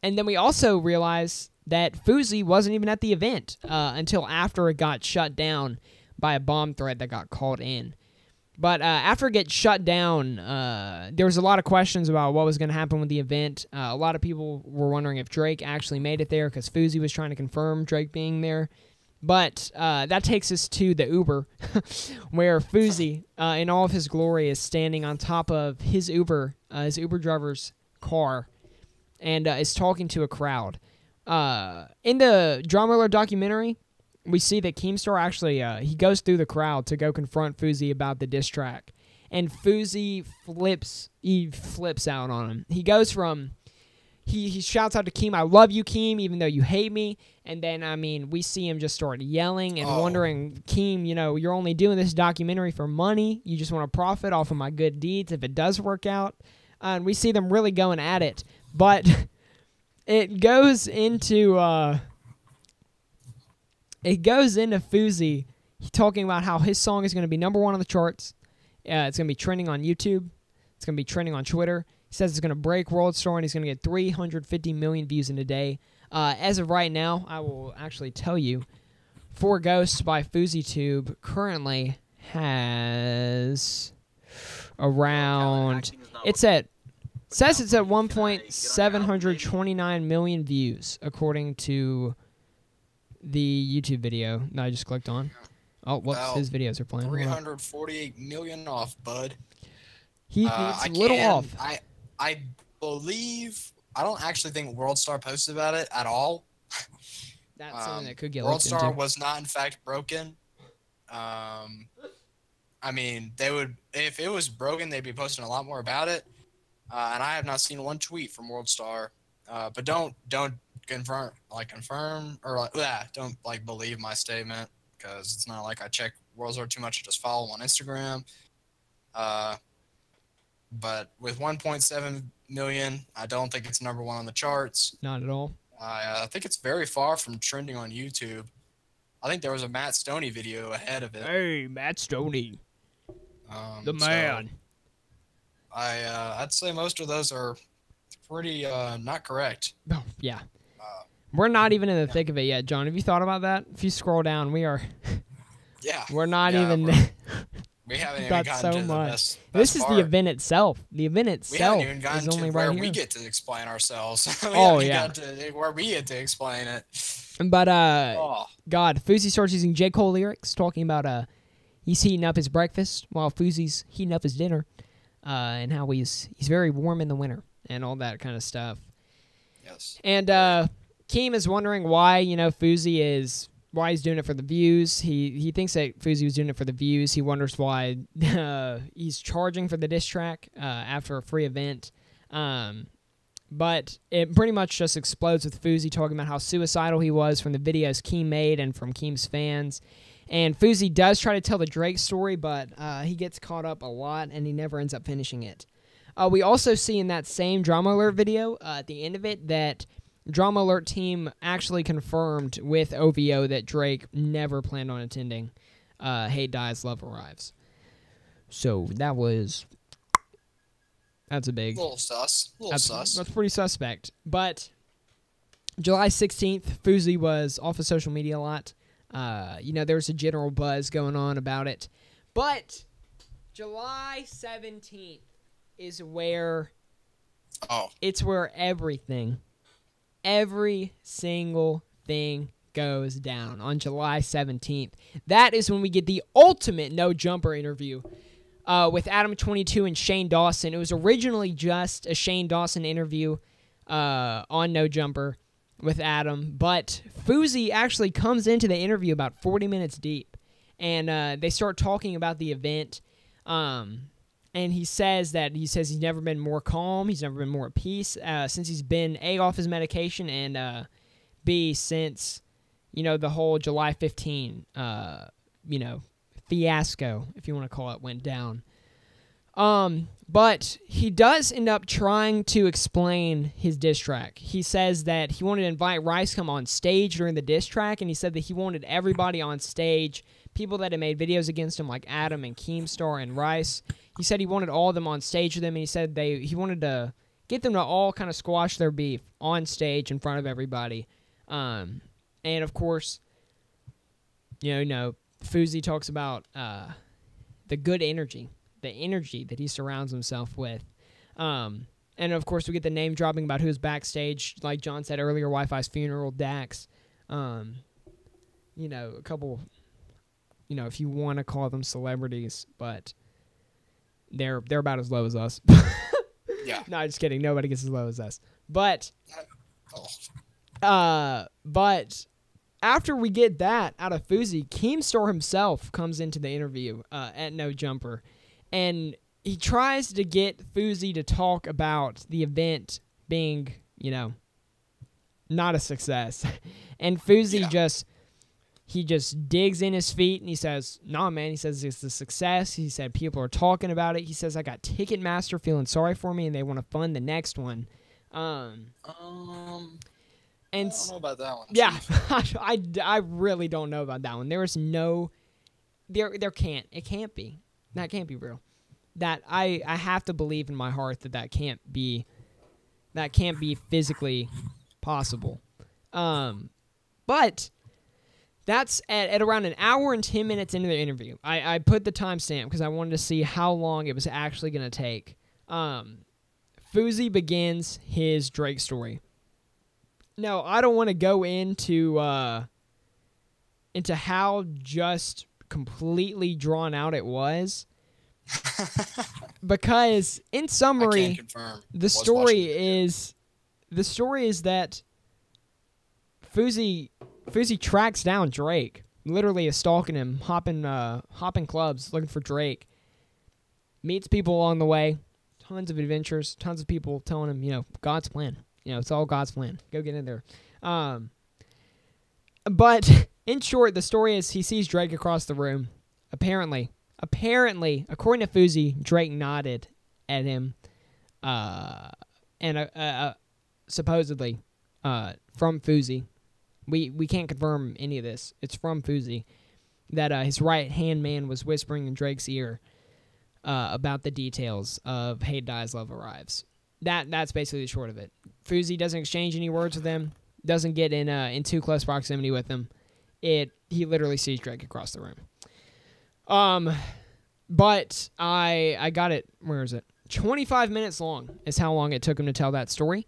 then we also realized that FOUSEY wasn't even at the event until after it got shut down by a bomb threat that got called in. But after it gets shut down, there was a lot of questions about what was going to happen with the event. A lot of people were wondering if Drake actually made it there because FOUSEY was trying to confirm Drake being there. But that takes us to the Uber, where FOUSEY, in all of his glory, is standing on top of his Uber driver's car, and is talking to a crowd. In the Drama Alert documentary, we see that Keemstar actually he goes through the crowd to go confront FOUSEY about the diss track, and FOUSEY flips out on him. He goes from he shouts out to Keem, "I love you, Keem, even though you hate me." And then, we see him just start yelling and wondering, Keem, you're only doing this documentary for money. You just want to profit off of my good deeds if it does work out. And we see them really going at it. But it goes into FOUSEY talking about how his song is going to be #1 on the charts. It's going to be trending on YouTube. It's going to be trending on Twitter. He says it's going to break World Star, and he's going to get 350 million views in a day. As of right now, I will actually tell you, For Ghosts by FOUSEYTube currently has around, says it's at 1.729 million views, according to the YouTube video that I just clicked on. Oh, his videos are playing. 348 million off, bud. It's a little off. I believe, I don't actually think World Star posted about it at all. That's something that could get World looked Star into. was not in fact broken. They would, if it was broken, they'd be posting a lot more about it. And I have not seen one tweet from World Star. But don't confirm or don't believe my statement, because it's not like I check World Star too much. I just follow him on Instagram. But with 1.7 million, I don't think it's #1 on the charts. Not at all. I think it's very far from trending on YouTube. I think there was a Matt Stoney video ahead of it. Hey, Matt Stoney, the man. So I'd say most of those are pretty not correct. Oh, yeah. We're not even in the thick of it yet, John. Have you thought about that? If you scroll down, we are. Yeah. We're not even there. We haven't even That's gotten so to the much. best This is part. the event itself. The event We itself haven't even gotten is only to where right we here. get to explain ourselves. We Oh, haven't yeah. got to where we get to explain it. But, Oh. God, FOUSEY starts using J. Cole lyrics, talking about, he's heating up his breakfast while FOUSEY's heating up his dinner, and how he's very warm in the winter, and all that kind of stuff. Yes. And, Keem is wondering why, FOUSEY is... why he's doing it for the views. He thinks that FOUSEY was doing it for the views. He wonders why he's charging for the diss track after a free event. But it pretty much just explodes with FOUSEY talking about how suicidal he was from the videos Keem made and from Keem's fans. And FOUSEY does try to tell the Drake story, but he gets caught up a lot, and he never ends up finishing it. We also see in that same Drama Alert video, at the end of it, that Drama Alert team actually confirmed with OVO that Drake never planned on attending Hate Dies, Love Arrives. So that's a big... little sus. That's pretty suspect. But July 16th, FOUSEY was off of social media a lot. There was a general buzz going on about it. But July 17th is where... it's where every single thing goes down on July 17th. That is when we get the ultimate No Jumper interview with Adam 22 and Shane Dawson. It was originally just a Shane Dawson interview on No Jumper with Adam, but FOUSEY actually comes into the interview about 40 minutes deep, and they start talking about the event. And he says he's never been more calm. He's never been more at peace since he's been A, off his medication, and B, since, the whole July 15, fiasco, if you want to call it, went down. But he does end up trying to explain his diss track. He says that he wanted to invite Rice come on stage during the diss track, and he said that he wanted everybody on stage, people that had made videos against him like Adam and Keemstar and Rice. He said he wanted all of them on stage with him, and he said he wanted to get them to all kind of squash their beef on stage in front of everybody. And, of course, FOUSEY talks about the good energy, the energy that he surrounds himself with. And, of course, we get the name dropping about who's backstage, like John said earlier, Wi-Fi's funeral, Dax. A couple, if you want to call them celebrities, but... They're about as low as us. Yeah. No, just kidding. Nobody gets as low as us. But after we get that out of FOUSEY, Keemstar himself comes into the interview at No Jumper, and he tries to get FOUSEY to talk about the event being, not a success. And FOUSEY just digs in his feet, and he says, nah, man, he says it's a success. He said people are talking about it. He says I got Ticketmaster feeling sorry for me, and they want to fund the next one. And I don't know about that one. Yeah, I really don't know about that one. There is no, it can't be. That can't be real. That I have to believe in my heart that can't be physically possible. But that's at around an hour and 10 minutes into the interview. I put the timestamp because I wanted to see how long it was actually going to take. FOUSEY begins his Drake story. No, I don't want to go into how just completely drawn out it was. Because in summary, the story is that FOUSEY tracks down Drake. Literally is stalking him, hopping clubs looking for Drake. Meets people along the way, tons of adventures, tons of people telling him, God's plan. It's all God's plan. Go get in there. But in short, the story is he sees Drake across the room. Apparently, according to FOUSEY, Drake nodded at him, and supposedly from FOUSEY. We can't confirm any of this. It's from FOUSEY that his right-hand man was whispering in Drake's ear about the details of Hate Dies, Love Arrives. That's basically the short of it. FOUSEY doesn't exchange any words with him, doesn't get in too close proximity with him. He literally sees Drake across the room. But I got it. Where is it? 25 minutes long is how long it took him to tell that story.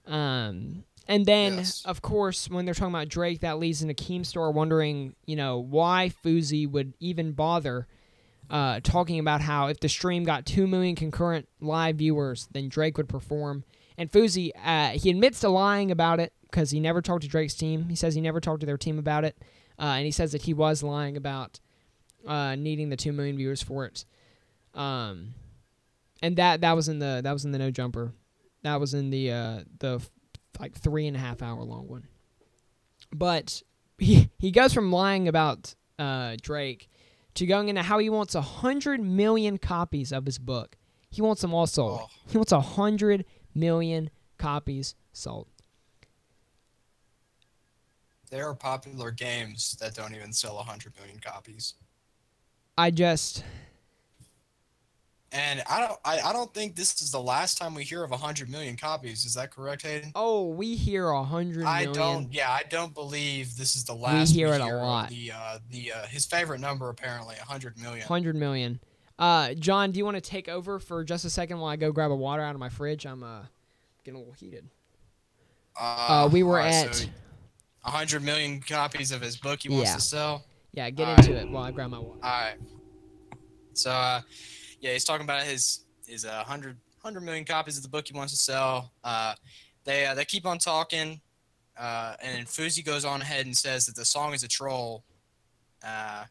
And then, of course, when they're talking about Drake, that leads into Keemstar wondering, why FOUSEY would even bother talking about how if the stream got 2 million concurrent live viewers, then Drake would perform. And FOUSEY, he admits to lying about it because he never talked to Drake's team. He says he never talked to their team about it. And he says that he was lying about needing the 2 million viewers for it. And that was in the No Jumper. That was in the 3.5 hour long one. But he goes from lying about Drake to going into how he wants 100 million copies of his book. He wants them all sold. Oh. He wants 100 million copies sold. There are popular games that don't even sell 100 million copies. And I don't think this is the last time we hear of 100 million copies. Is that correct, Hayden? Oh, we hear 100 million. I don't believe this is the last. We hear it a lot. His favorite number apparently 100 million. 100 million. John, do you want to take over for just a second while I go grab a water out of my fridge? I'm getting a little heated. We were at 100 million copies of his book he wants to sell. Yeah, get into it while I grab my water. All right. So, yeah, he's talking about his 100 million copies of the book he wants to sell. They keep on talking, and FOUSEY goes on ahead and says that the song is a troll. I'm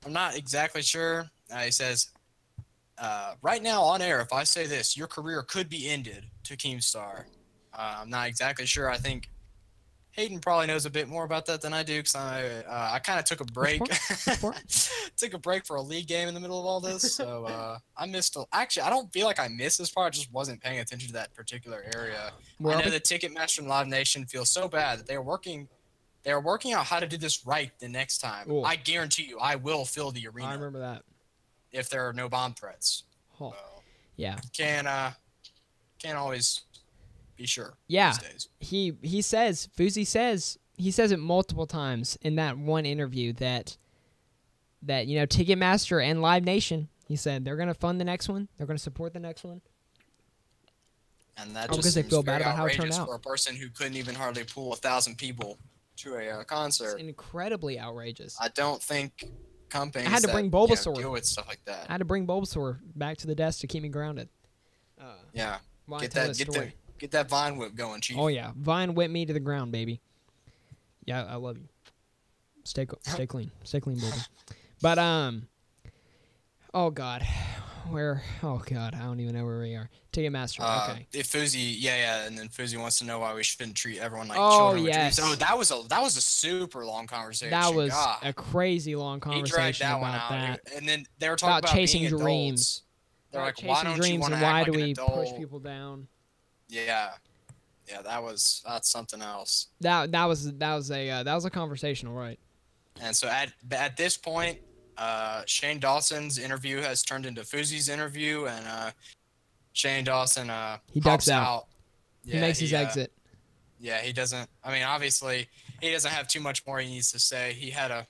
not exactly sure. He says, right now on air, if I say this, your career could be ended to Keemstar. I'm not exactly sure. I think Hayden probably knows a bit more about that than I do because I kind of took a break. Took a break for a league game in the middle of all this, so I missed. Actually, I don't feel like I missed this part. I just wasn't paying attention to that particular area. I know the Ticketmaster and Live Nation feel so bad that they are working out how to do this right the next time. Ooh. I guarantee you, I will fill the arena. I remember that. If there are no bomb threats. Oh. Yeah. Can't always be sure. Yeah. These days. He says it multiple times in that one interview that Ticketmaster and Live Nation, he said they're gonna fund the next one. They're gonna support the next one. And that just seems very outrageous for a person who couldn't even hardly pull 1,000 people to a concert. It's incredibly outrageous. I don't think companies I had to bring Bulbasaur. Deal with stuff like that. I had to bring Bulbasaur back to the desk to keep me grounded. Yeah. Get that Vine Whip going, Chief. Oh yeah, Vine Whip me to the ground, baby. Yeah, I love you. Stay clean, baby. But oh god, I don't even know where we are. Ticketmaster. Okay. If FOUSEY, and then FOUSEY wants to know why we shouldn't treat everyone like children. Yes. So that was a super long conversation. That was a crazy long conversation about that. And then they were talking about chasing being dreams. They're like, chasing why don't dreams you want and to why act do like we an adult? push people down? Yeah, that's something else. That was a conversation, all right. And so at this point, Shane Dawson's interview has turned into FOUSEY's interview, and Shane Dawson he ducks out. Yeah, he makes his exit. Yeah, he doesn't. I mean, obviously, he doesn't have too much more he needs to say. He had a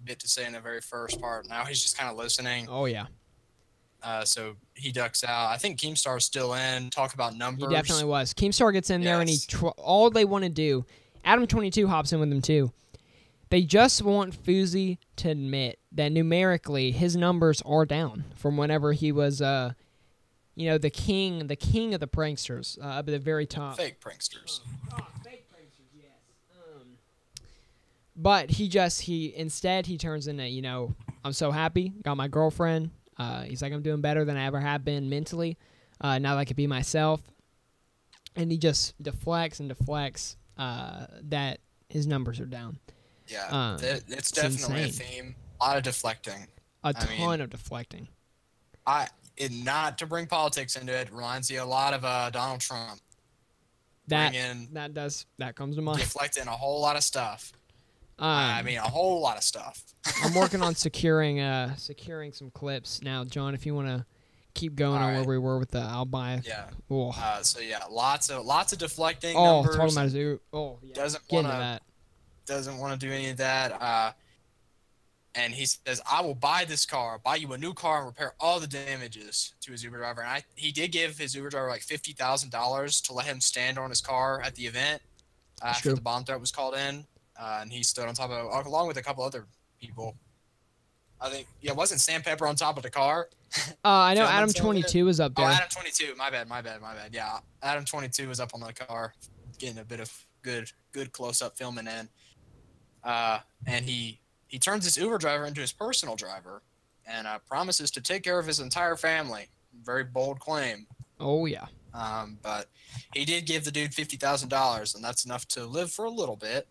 bit to say in the very first part. Now he's just kind of listening. Oh yeah. So he ducks out. I think Keemstar's still in. Talk about numbers. He definitely was. Keemstar gets in there, and all they want to do. Adam22 hops in with them too. They just want FOUSEY to admit that numerically his numbers are down from whenever he was, the king of the pranksters, up at the very top. Fake pranksters. Fake pranksters, yes. But he instead turns into, I'm so happy, got my girlfriend. He's like, I'm doing better than I ever have been mentally. Now that I can be myself. And he just deflects that his numbers are down. Yeah, it's definitely a theme. A lot of deflecting. A ton of deflecting. Not to bring politics into it, reminds you a lot of Donald Trump. That comes to mind. Deflecting a whole lot of stuff. A whole lot of stuff. I'm working on securing some clips now, John. If you want to keep going on where we were with the, I'll buy. Yeah. Oh. Lots of deflecting. Talking about Zoo. Doesn't want to do any of that. And he says, I will buy this car, buy you a new car, and repair all the damages to his Uber driver. And he did give his Uber driver like $50,000 to let him stand on his car at the event after the bomb threat was called in. And he stood on top of it, along with a couple other people. I think, wasn't Sam Pepper on top of the car? I know Adam 22 was up there. Oh, Adam 22. My bad. Yeah, Adam 22 was up on the car, getting a bit of good close-up filming in. And he turns this Uber driver into his personal driver and promises to take care of his entire family. Very bold claim. Oh, yeah. But he did give the dude $50,000, and that's enough to live for a little bit.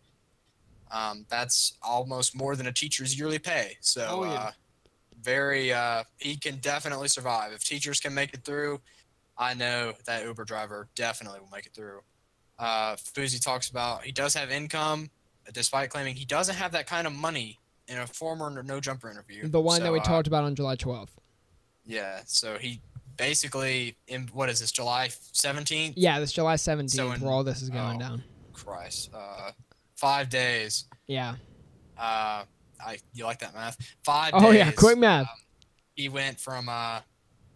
That's almost more than a teacher's yearly pay. So he can definitely survive. If teachers can make it through, I know that Uber driver definitely will make it through. FOUSEY talks about he does have income, despite claiming he doesn't have that kind of money in a former No Jumper interview. The one that we talked about on July 12th. Yeah, so he basically, what is this, July 17th? Yeah, this July 17th where all this is going down. Christ. 5 days. Yeah. You like that math? 5 days. Oh, yeah, quick math. He went from not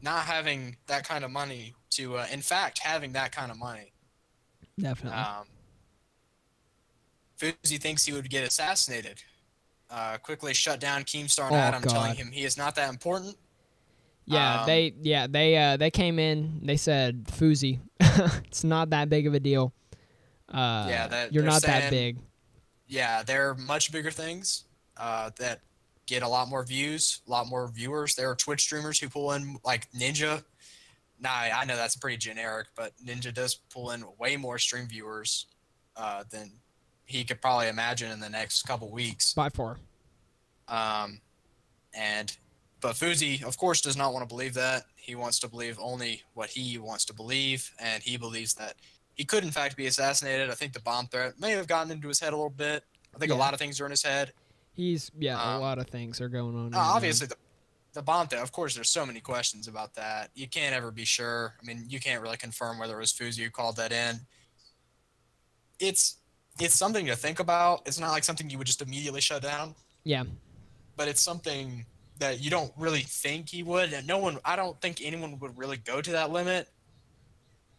having that kind of money to, in fact, having that kind of money. Definitely. FOUSEY thinks he would get assassinated. Quickly shut down Keemstar and Adam, telling him he is not that important. Yeah, they came in. They said, FOUSEY, it's not that big of a deal. You're not that big. Yeah, there are much bigger things that get a lot more views, a lot more viewers. There are Twitch streamers who pull in, like Ninja. Nah, I know that's pretty generic, but Ninja does pull in way more stream viewers than he could probably imagine in the next couple weeks. By far. But FOUSEY, of course, does not want to believe that. He wants to believe only what he wants to believe, and he believes that he could, in fact, be assassinated. I think the bomb threat may have gotten into his head a little bit. I think a lot of things are in his head. A lot of things are going on. Obviously, the bomb threat, of course, there's so many questions about that. You can't ever be sure. I mean, you can't really confirm whether it was FOUSEY who called that in. It's something to think about. It's not like something you would just immediately shut down. Yeah. But it's something that you don't really think he would. And I don't think anyone would really go to that limit.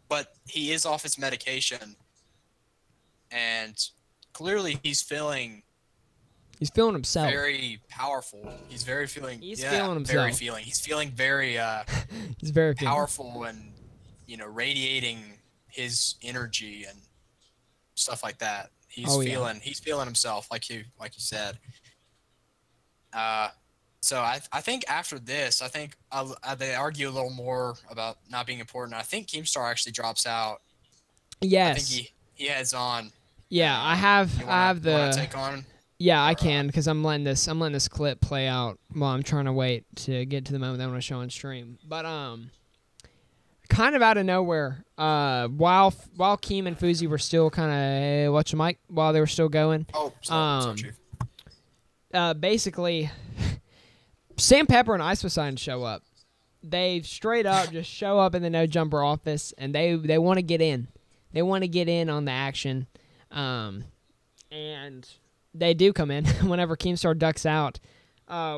But he is off his medication. And clearly he's feeling himself. Very powerful. He's feeling himself. He's feeling very he's very powerful and radiating his energy and stuff like that. He's feeling himself like you said. So I think after this, they argue a little more about not being important. I think Keemstar actually drops out. Yes. I think he heads on. Yeah, I have the. You want to take on? Yeah, I can because I'm letting this clip play out while I'm trying to wait to get to the moment that I want to show on stream. But kind of out of nowhere, while Keem and FOUSEY were still kind of watch the mic while they were still going. Oh, sorry, Chief. Basically, Sam Pepper and IcePoseidon show up. They straight up just show up in the No Jumper office, and they want to get in. They want to get in on the action, and they do come in whenever Keemstar ducks out.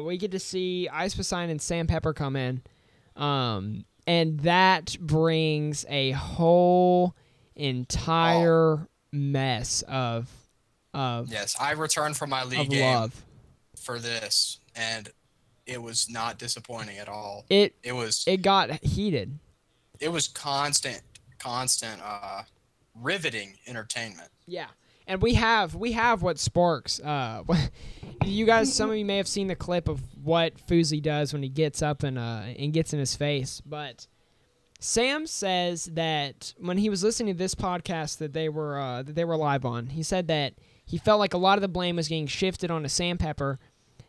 We get to see IcePoseidon and Sam Pepper come in, and that brings a whole entire mess of yes. I returned from my league game for this, and it was not disappointing at all. It got heated. It was constant riveting entertainment. Yeah. And we have what sparks. You guys, some of you may have seen the clip of what FOUSEY does when he gets up and gets in his face. But Sam says that when he was listening to this podcast that they were live on, he said that he felt like a lot of the blame was getting shifted onto Sam Pepper,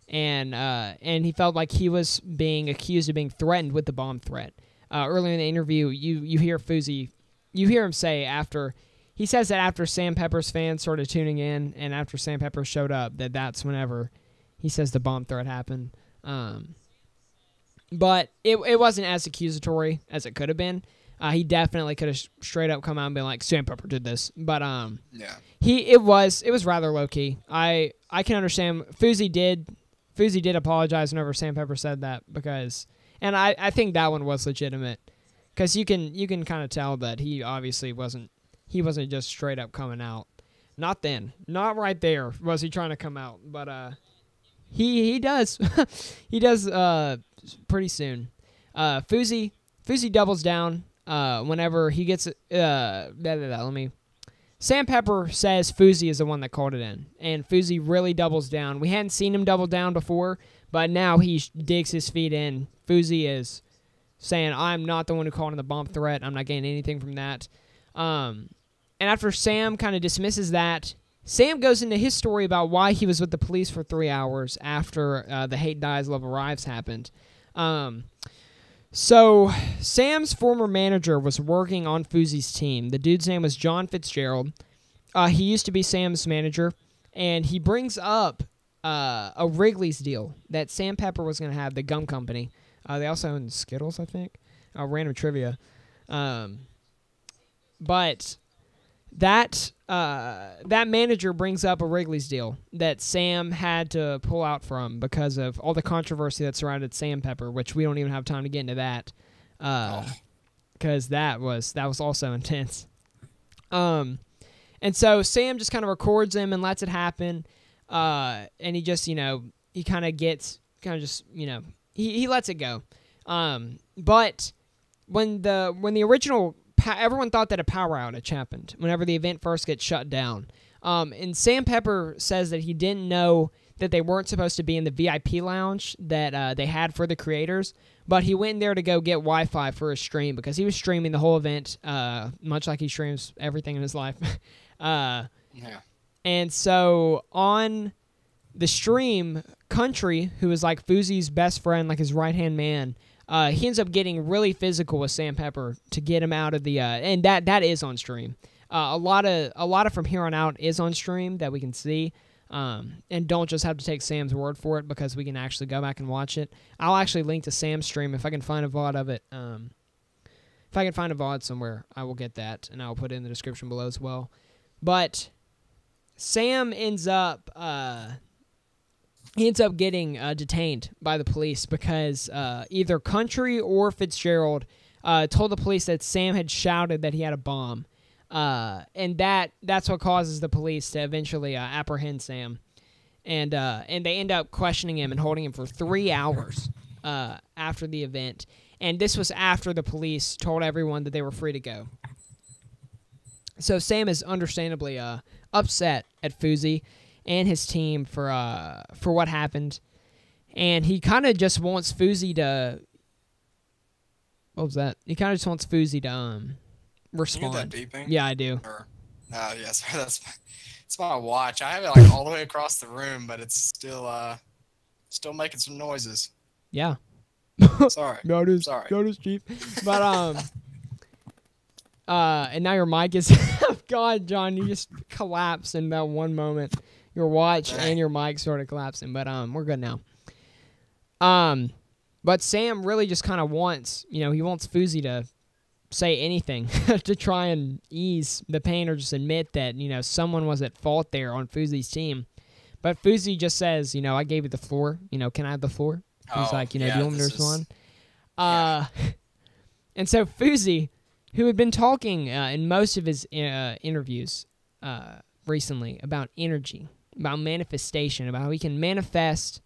and he felt like he was being accused of being threatened with the bomb threat. Earlier in the interview, you hear FOUSEY, you hear him say after. He says that after Sam Pepper's fans started tuning in and after Sam Pepper showed up, that's whenever he says the bomb threat happened. But it wasn't as accusatory as it could have been. He definitely could have straight up come out and been like, Sam Pepper did this. But yeah, it was rather low key. I can understand. FOUSEY did FOUSEY did apologize whenever Sam Pepper said that because, and I think that one was legitimate because you can kind of tell that he obviously wasn't just straight up coming out. Not then, not right there was he trying to come out, but he does he does pretty soon. FOUSEY doubles down whenever he gets Sam Pepper says FOUSEY is the one that called it in, and FOUSEY really doubles down. We hadn't seen him double down before, but now he digs his feet in. FOUSEY is saying, I'm not the one who called in the bomb threat. I'm not getting anything from that. And after Sam kind of dismisses that, Sam goes into his story about why he was with the police for 3 hours after the Hate Dies, Love Arrives happened. So, Sam's former manager was working on FOUSEY's team. The dude's name was John Fitzgerald. He used to be Sam's manager, and he brings up a Wrigley's deal that Sam Pepper was going to have, the gum company. They also own Skittles, I think. Random trivia. But that manager brings up a Wrigley's deal that Sam had to pull out from because of all the controversy that surrounded Sam Pepper, which we don't even have time to get into that, because that was also intense. And so Sam just kind of records him and lets it happen, and he just he lets it go. But when the original everyone thought that a power outage happened whenever the event first gets shut down. And Sam Pepper says that he didn't know that they weren't supposed to be in the VIP lounge that they had for the creators, but he went in there to go get Wi-Fi for his stream because he was streaming the whole event, much like he streams everything in his life. Yeah. And so on the stream, Country, who is like FOUSEY's best friend, like his right-hand man, he ends up getting really physical with Sam Pepper to get him out of the and that is on stream. A lot of From Here on Out is on stream that we can see, and don't just have to take Sam's word for it because we can actually go back and watch it. I'll actually link to Sam's stream if I can find a VOD of it. If I can find a VOD somewhere, I will get that and I'll put it in the description below as well. But Sam ends up getting detained by the police because either Country or Fitzgerald told the police that Sam had shouted that he had a bomb. And that's what causes the police to eventually apprehend Sam. And they end up questioning him and holding him for 3 hours after the event. And this was after the police told everyone that they were free to go. So Sam is understandably upset at FOUSEY and his team for what happened, and he kind of just wants FOUSEY to. What was that? He kind of just wants FOUSEY to respond. You hear that beeping? Yeah, I do. Yes, it's my watch. I have it like all the way across the room, but it's still making some noises. Yeah. Sorry. Sorry. Notice, Chief. But and now your mic is. God, John, you just collapsed in that one moment. Your watch and your mic started collapsing, but we're good now. But Sam really just kind of wants, he wants FOUSEY to say anything to try and ease the pain or just admit that, someone was at fault there on FOUSEY's team. But FOUSEY just says, I gave you the floor. Can I have the floor? He's like, do you want me to respond? And so FOUSEY, who had been talking in most of his interviews recently about energy, about manifestation, about how he can manifest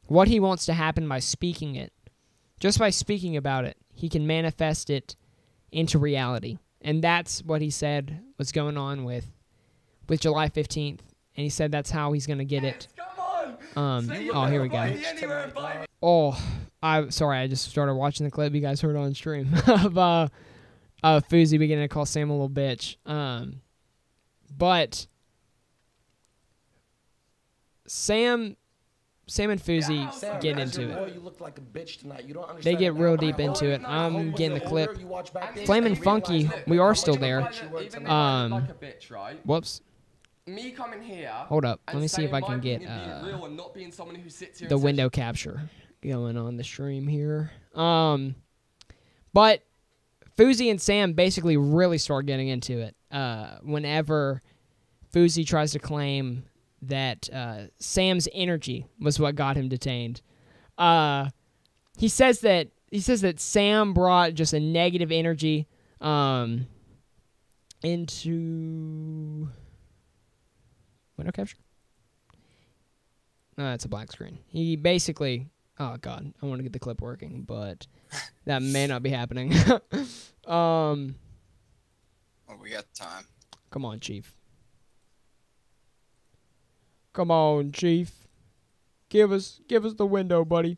what he wants to happen by speaking it. Just by speaking about it, he can manifest it into reality. And that's what he said was going on with July 15th. And he said that's how he's going to get it. Oh, here we go. Oh, sorry, I just started watching the clip you guys heard on stream of FOUSEY beginning to call Sam a little bitch. But Sam and FOUSEY get into it. You look like a bitch tonight. You don't They get real deep into it. I'm getting the clip. Flamin' Funky, we are still there. Whoops. Me coming here. Hold up. Let me see if I can get the window capture going on the stream here. But FOUSEY and Sam basically really start getting into it whenever FOUSEY tries to claim that Sam's energy was what got him detained. He says that Sam brought just a negative energy into window capture. No, that's a black screen. He basically, oh god, I want to get the clip working, but that may not be happening. Well, we got time. Come on, Chief. Come on, Chief. Give us the window, buddy.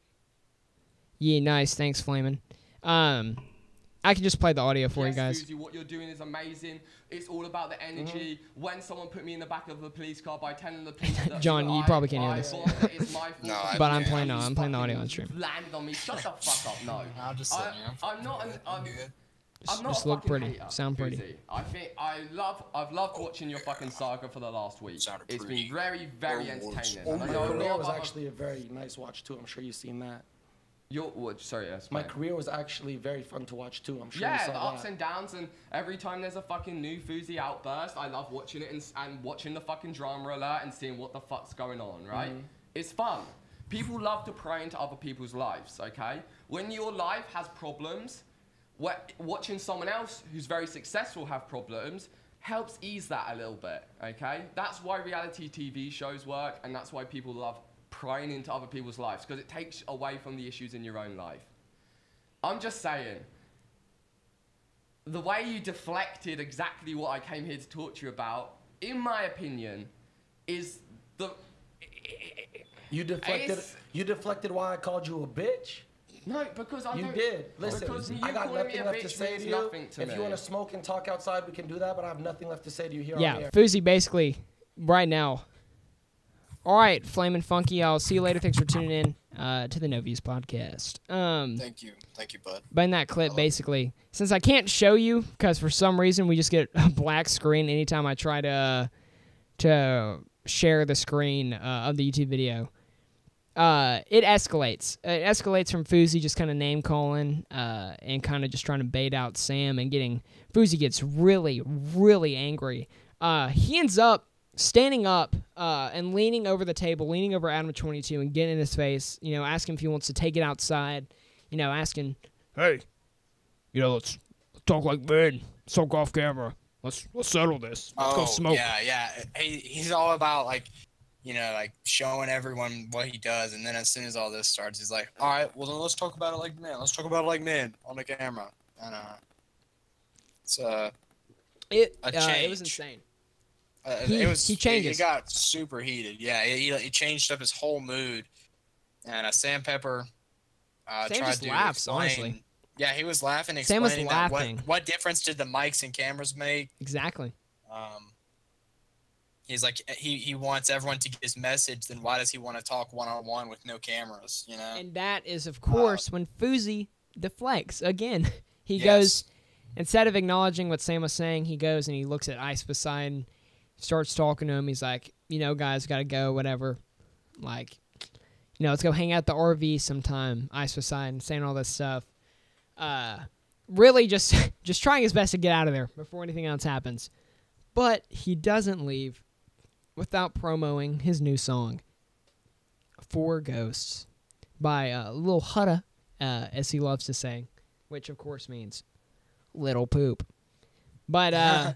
Yeah, nice. Thanks, Flamin'. I can just play the audio for you guys. FOUSEY, what you're doing is amazing. It's all about the energy. When someone put me in the back of a police car by telling the police that John, you probably can't hear this. It's my fault. No, But I'm playing the audio on stream. Landed on me. Shut the fuck up. No. I'll just sit here. I'm not an. I'm not Just a look fucking pretty. hater, Sound pretty. FOUSEY. I've loved watching your fucking saga for the last week. It's been very, very entertaining. And I My know a career lot was of actually a very nice watch too. I'm sure you've seen that. Sorry, yes. My career was actually very fun to watch too. I'm sure you Yeah, saw the ups that. and downs, and every time there's a fucking new FOUSEY outburst, I love watching it and watching the fucking drama alert and seeing what the fuck's going on, right? It's fun. People love to pry into other people's lives, okay? When your life has problems, watching someone else who's very successful have problems helps ease that a little bit, okay? That's why reality TV shows work, and that's why people love prying into other people's lives, because it takes away from the issues in your own life. I'm just saying, the way you deflected exactly what I came here to talk to you about, in my opinion, is the... You deflected why I called you a bitch? No, because I You don't... did. Listen, Because you I got calling me nothing a left to bitch say means to you. nothing to If me. you want to smoke and talk outside, we can do that, but I have nothing left to say to you here on Yeah, air. FOUSEY basically, right now. All right, Flamin' Funky, I'll see you later. Thanks for tuning in to the No Views podcast. Thank you, bud. But in that clip, basically, since I can't show you, because for some reason we just get a black screen anytime I try to share the screen of the YouTube video, it escalates. It escalates from FOUSEY just kind of name-calling and kind of just trying to bait out Sam and getting... FOUSEY gets really, really angry. He ends up standing up and leaning over the table, leaning over Adam 22 and getting in his face, asking if he wants to take it outside, asking, hey, let's talk like men, let's talk off camera, let's settle this, let's go smoke. Yeah. He's all about like showing everyone what he does, and then as soon as all this starts, he's like, all right, well then let's talk about it like men. Let's talk about it like men on the camera. And it change. was insane. He changes. He got super heated. Yeah, he changed up his whole mood. And Sam Pepper Sam tried just to laughs, explain. honestly. Yeah, he was laughing, Sam was explaining laughing. that what difference did the mics and cameras make. Exactly. He's like he wants everyone to get his message. Then why does he want to talk one-on-one with no cameras? And that is, of course, when FOUSEY deflects again. He Yes. goes, instead of acknowledging what Sam was saying, he goes and he looks at Ice beside and starts talking to him. He's like, guys, gotta go, whatever. Like, let's go hang out at the RV sometime. Ice beside and saying all this stuff. Really just trying his best to get out of there before anything else happens. But he doesn't leave without promoting his new song, For Ghosts, by Lil Hutta, as he loves to say, which of course means little poop. But, Adam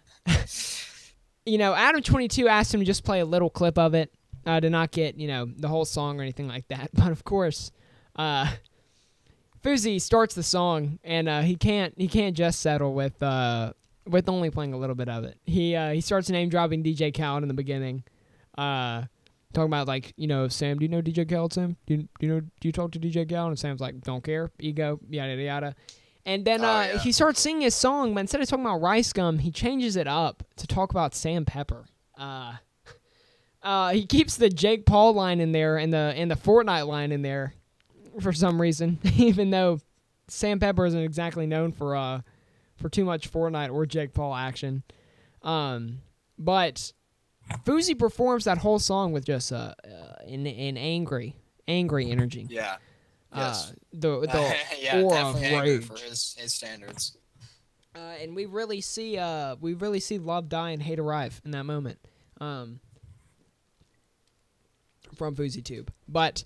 22 asked him to just play a little clip of it, to not get, the whole song or anything like that. But of course, FOUSEY starts the song, and he can't just settle with only playing a little bit of it. He starts name dropping DJ Khaled in the beginning, talking about Sam, do you know DJ Khaled? Sam, do you talk to DJ Khaled? And Sam's like, don't care, ego, yada yada yada. And then he starts singing his song, but instead of talking about Rice Gum, he changes it up to talk about Sam Pepper. He keeps the Jake Paul line in there and the Fortnite line in there for some reason, even though Sam Pepper isn't exactly known for too much Fortnite or Jake Paul action. But FOUSEY performs that whole song with just an angry energy. Yeah. Yes. The yeah, aura of definitely angry rage. for his standards. And we really see love die and hate arrive in that moment. from FouseyTube. But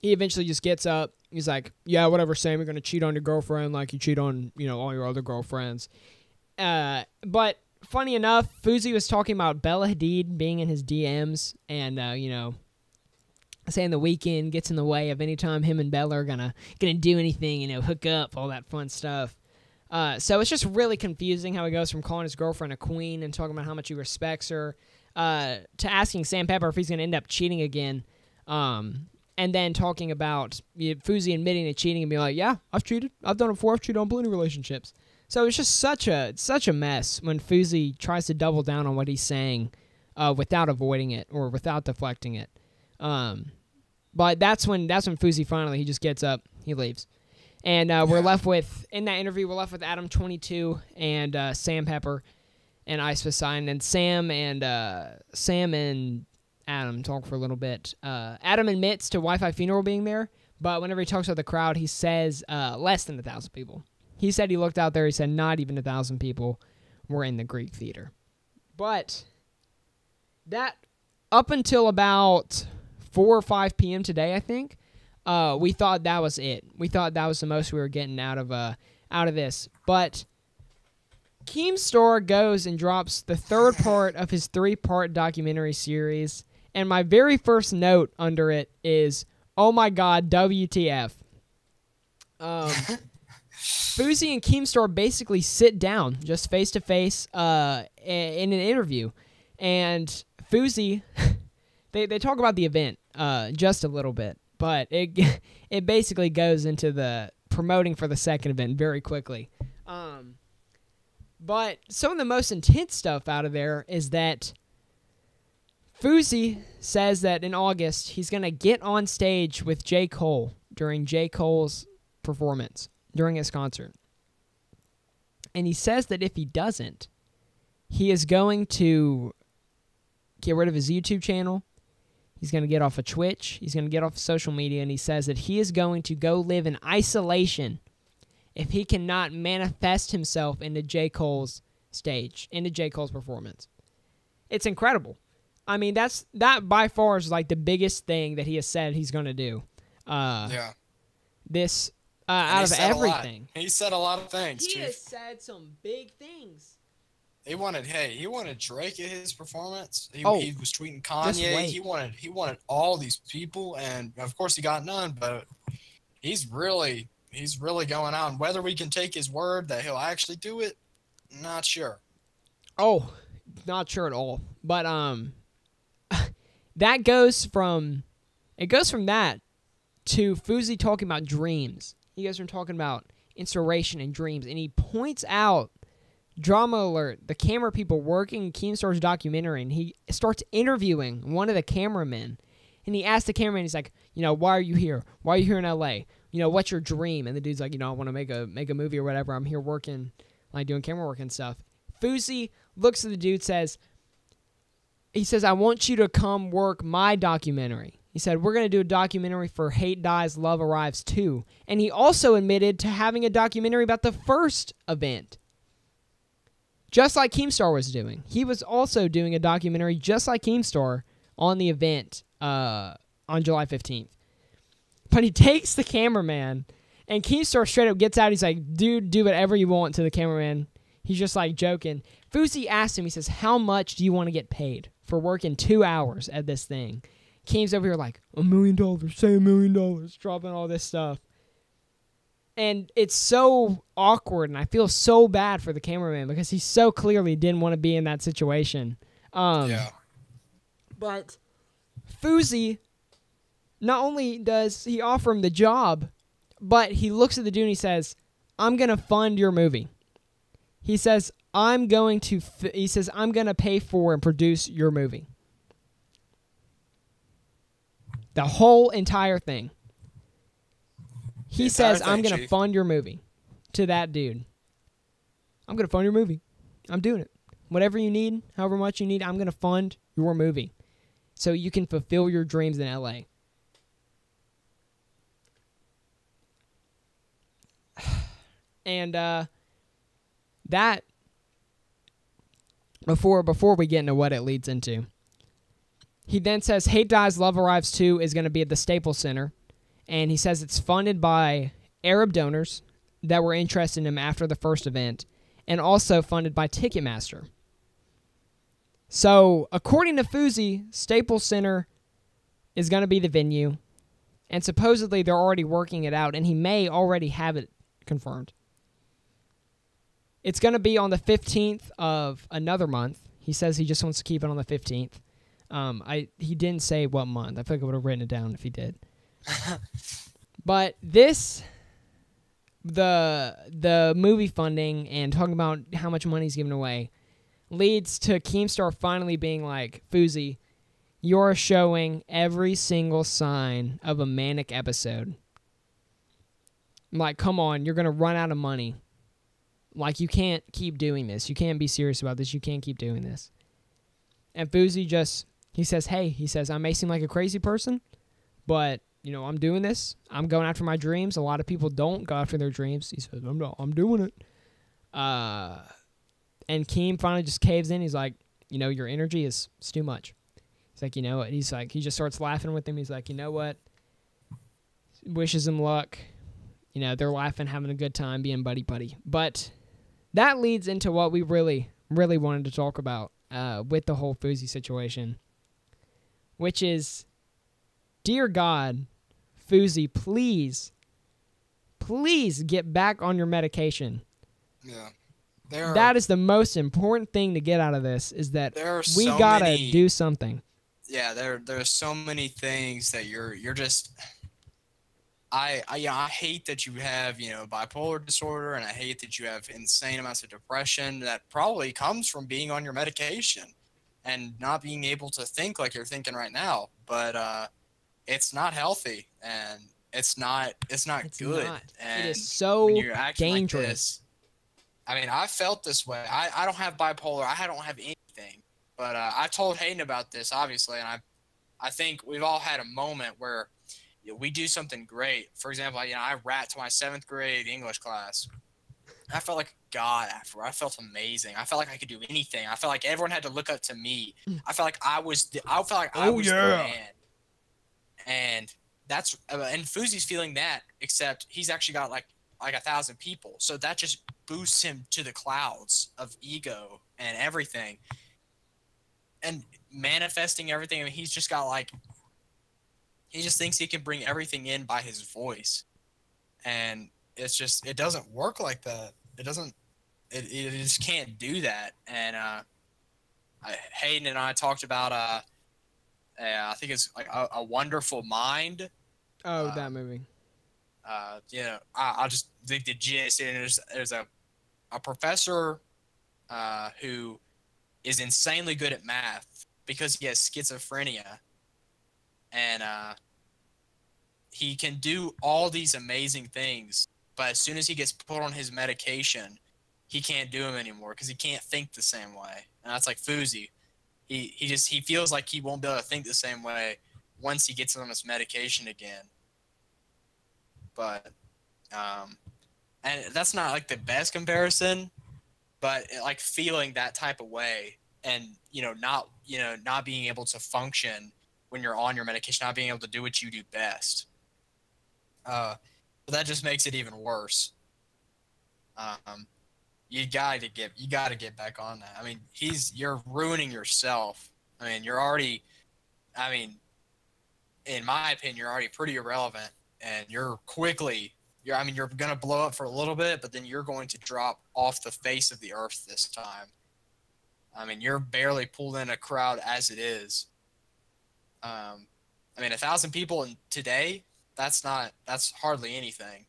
he eventually just gets up. He's like, yeah, whatever, Sam, you're going to cheat on your girlfriend like you cheat on, all your other girlfriends. But funny enough, Fousey was talking about Bella Hadid being in his DMs and, saying the weekend gets in the way of any time him and Bella are gonna do anything, hook up, all that fun stuff. So it's just really confusing how he goes from calling his girlfriend a queen and talking about how much he respects her to asking Sam Pepper if he's going to end up cheating again. And then talking about Fousey admitting to cheating and being like, yeah, I've cheated. I've done it before. I've cheated on plenty of relationships. So it's just such a mess when Fousey tries to double down on what he's saying without avoiding it or without deflecting it. But that's when Fousey finally, he just gets up, he leaves. And we're left with, in that interview, we're left with Adam22 and Sam Pepper and Ice Poseidon. And Sam and Adam talk for a little bit. Adam admits to Wi-Fi Funeral being there, but whenever he talks about the crowd, he says less than 1,000 people. He said he looked out there, he said not even 1,000 people were in the Greek Theater. But that, up until about 4 or 5 p.m. today, I think, we thought that was it. We thought that was the most we were getting out of this. But Keemstar goes and drops the third part of his 3-part documentary series, and my very first note under it is, oh my god, WTF. Fousey and Keemstar basically sit down, just face-to-face, in an interview. And Fousey, they talk about the event just a little bit, but it basically goes into the promoting for the second event very quickly. But some of the most intense stuff out of there is that Fousey says that in August he's going to get on stage with J. Cole during J. Cole's performance, during his concert. And he says that if he doesn't, he is going to get rid of his YouTube channel. He's going to get off of Twitch. He's going to get off of social media. And he says that he is going to go live in isolation if he cannot manifest himself into J. Cole's stage, into J. Cole's performance. It's incredible. I mean, that by far is like the biggest thing that he has said he's going to do. This, out of everything. He said a lot of things, He Chief. has said some big things. He wanted Drake at his performance. He was tweeting Just Kanye. wait. He wanted all these people, and of course he got none. But he's really going out. And whether we can take his word that he'll actually do it, not sure. Oh, not sure at all. But that goes from that to Fousey talking about dreams. He goes from talking about inspiration and dreams, and he points out, drama alert, the camera people working in Keemstar's documentary, and he starts interviewing one of the cameramen, and he asks the cameraman, he's like, why are you here? Why are you here in LA? What's your dream? And the dude's like, I want to make a movie or whatever. I'm here working, like doing camera work and stuff. Fousey looks at the dude, he says, I want you to come work my documentary. He said, we're going to do a documentary for Hate Dies, Love Arrives 2. And he also admitted to having a documentary about the first event. Just like Keemstar was doing. He was also doing a documentary just like Keemstar on the event on July 15th. But he takes the cameraman, and Keemstar straight up gets out. He's like, dude, do whatever you want to the cameraman. He's just like joking. Fousey asked him, he says, how much do you want to get paid for working 2 hours at this thing? Keem's over here like, $1 million, say $1 million, dropping all this stuff. And it's so awkward, and I feel so bad for the cameraman because he so clearly didn't want to be in that situation. But Fousey, not only does he offer him the job, but he looks at the dude and he says, I'm going to fund your movie. He says, I'm going to pay for and produce your movie. The whole entire thing. He says, I'm going to fund your movie to that dude. I'm going to fund your movie. I'm doing it. Whatever you need, however much you need, I'm going to fund your movie so you can fulfill your dreams in LA. And that, before we get into what it leads into, He then says Hate Dies, Love Arrives 2 is going to be at the Staples Center. And he says it's funded by Arab donors that were interested in him after the first event, and also funded by Ticketmaster. So, according to FOUSEY, Staples Center is going to be the venue, and supposedly they're already working it out, and he may already have it confirmed. It's going to be on the 15th of another month. He says he just wants to keep it on the 15th. He didn't say what month. I feel like I would have written it down if he did. But the movie funding and talking about how much money he's giving away leads to Keemstar finally being like, FOUSEY, you're showing every single sign of a manic episode. I'm like, come on, you're going to run out of money. Like, you can't keep doing this. You can't be serious about this. You can't keep doing this. And FOUSEY he says, hey, I may seem like a crazy person, but, I'm doing this. I'm going after my dreams. A lot of people don't go after their dreams. He says, I'm doing it. And Keem finally just caves in. He's like, your energy is too much. He's like, he just starts laughing with him. He's like, you know what? Wishes him luck. They're laughing, having a good time, being buddy-buddy. But that leads into what we really, really wanted to talk about with the whole FOUSEY situation, which is, dear God, FOUSEY, please get back on your medication. Yeah. That is the most important thing to get out of this, is that we gotta do something. Yeah, there's so many things that you're just. I hate that you have bipolar disorder, and I hate that you have insane amounts of depression that probably comes from being on your medication and not being able to think like you're thinking right now. But it's not healthy, and it's not good. And it is so when you're acting dangerous. Like this, I mean, I felt this way. I don't have bipolar. I don't have anything. But I told Hayden about this, obviously, and I think we've all had a moment where we do something great. For example, I rat to my 7th grade English class. I felt like God after. I felt amazing. I felt like I could do anything. I felt like everyone had to look up to me. I felt like I was the man. And that's and FOUSEY's feeling that, except he's actually got like 1,000 people. So that just boosts him to the clouds of ego and everything. And manifesting everything. I mean, he's just got he just thinks he can bring everything in by his voice. And it doesn't work like that. It just can't do that. And Hayden and I talked about I think it's like a Wonderful Mind. Oh, that movie. I'll just think the gist. And there's a professor who is insanely good at math because he has schizophrenia, and he can do all these amazing things, but as soon as he gets put on his medication, he can't do them anymore because he can't think the same way. And that's like FOUSEY. He feels like he won't be able to think the same way once he gets on his medication again. But and that's not like the best comparison, but like feeling that type of way, and not being able to function when you're on your medication, not being able to do what you do best. But that just makes it even worse. You gotta get back on that. I mean, you're ruining yourself. I mean, in my opinion, you're already pretty irrelevant, and you're gonna blow up for a little bit, but then you're going to drop off the face of the earth this time. I mean, you're barely pulled in a crowd as it is. 1,000 people today, that's hardly anything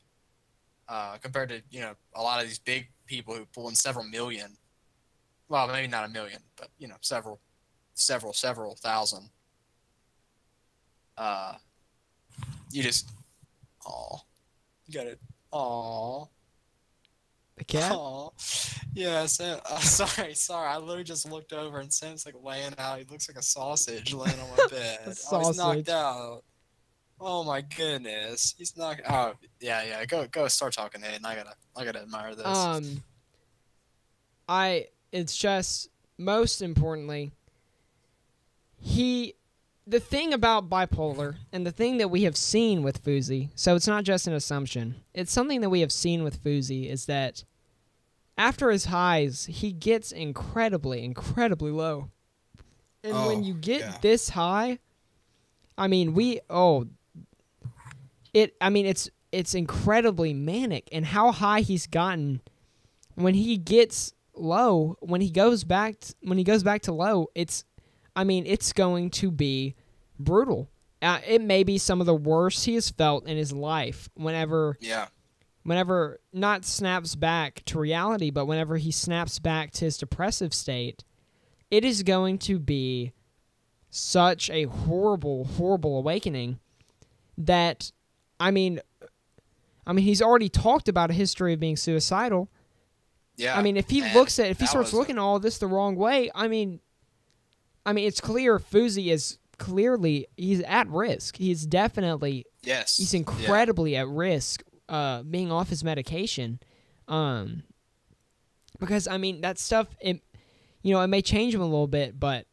compared to a lot of these big people who pull in several million. Well, maybe not a million, but several thousand. You just, you got it. The cat? Yeah, Sam. Sorry. I literally just looked over and Sam's like laying out. He looks like a sausage laying on my bed. He's knocked out. Oh my goodness, he's knocked. Oh yeah. Go start talking, Hayden. I gotta admire this. It's just most importantly, he the thing about bipolar, and the thing that we have seen with FOUSEY, so it's not just an assumption, it's something that we have seen with FOUSEY, is that after his highs, he gets incredibly, incredibly low. And when you get this high, I mean, it's incredibly manic. And how high he's gotten, when he gets low, when he goes back to low, it's going to be brutal. It may be some of the worst he has felt in his life. Whenever not snaps back to reality, but whenever he snaps back to his depressive state, it is going to be such a horrible, horrible awakening that, I mean, he's already talked about a history of being suicidal. Yeah. I mean, if he starts looking at all this the wrong way, I mean, it's clear FOUSEY is he's at risk. He's definitely, he's incredibly at risk being off his medication. Because, I mean, that stuff, it may change him a little bit, but,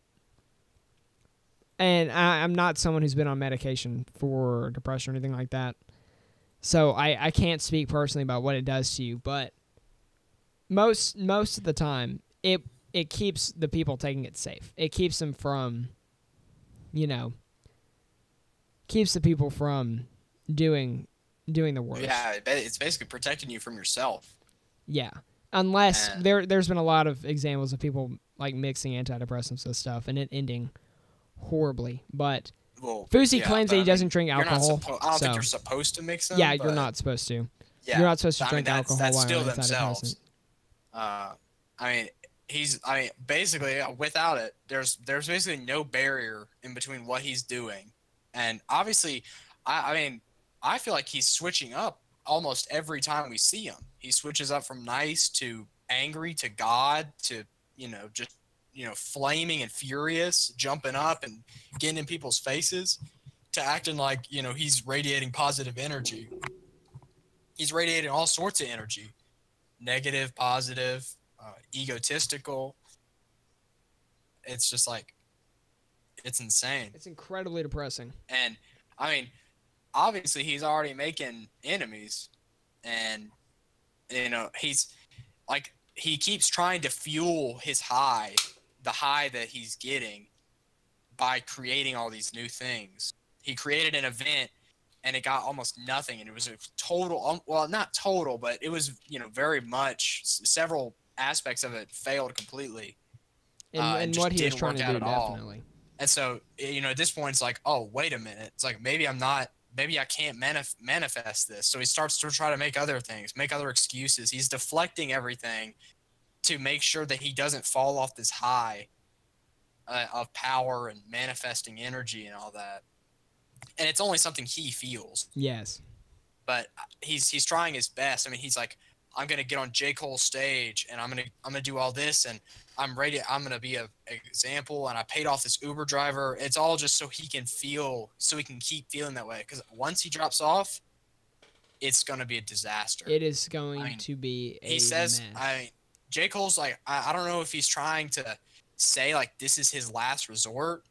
and I'm not someone who's been on medication for depression or anything like that, so I can't speak personally about what it does to you, but most of the time, it keeps the people taking it safe. It keeps them from, keeps the people from doing the worst. Yeah, it's basically protecting you from yourself. Yeah. Unless there's been a lot of examples of people like mixing antidepressants with stuff and it ending horribly. But FOUSEY claims that he doesn't drink alcohol. I don't think you're supposed to mix them. Yeah, you're not supposed to. Yeah, you're not supposed to drink alcohol that's while still on themselves. Basically, without it, there's basically no barrier in between what he's doing, and obviously, I feel like he's switching up almost every time we see him. He switches up from nice to angry to God to flaming and furious, jumping up and getting in people's faces, to acting like he's radiating positive energy. He's radiating all sorts of energy, negative, positive, egotistical. It's just like, it's insane. It's incredibly depressing. And I mean, obviously he's already making enemies, and he's like, he keeps trying to fuel his high, the high that he's getting, by creating all these new things. He created an event and it got almost nothing, and it was a total, well, not total, but it was, very much, several aspects of it failed completely. And what he was trying to do, definitely. And so, at this point, it's like, oh, wait a minute. It's like, maybe I can't manifest this. So he starts to try to make other things, make other excuses. He's deflecting everything to make sure that he doesn't fall off this high of power and manifesting energy and all that. And it's only something he feels. Yes. But he's trying his best. I mean, he's like, I'm gonna get on J. Cole's stage and I'm gonna do all this, and I'm ready. I'm gonna be an example, and I paid off this Uber driver. It's all just so he can keep feeling that way. Because once he drops off, it's gonna be a disaster. It is going to be a mess. J. Cole's like, I don't know if he's trying to say like this is his last resort.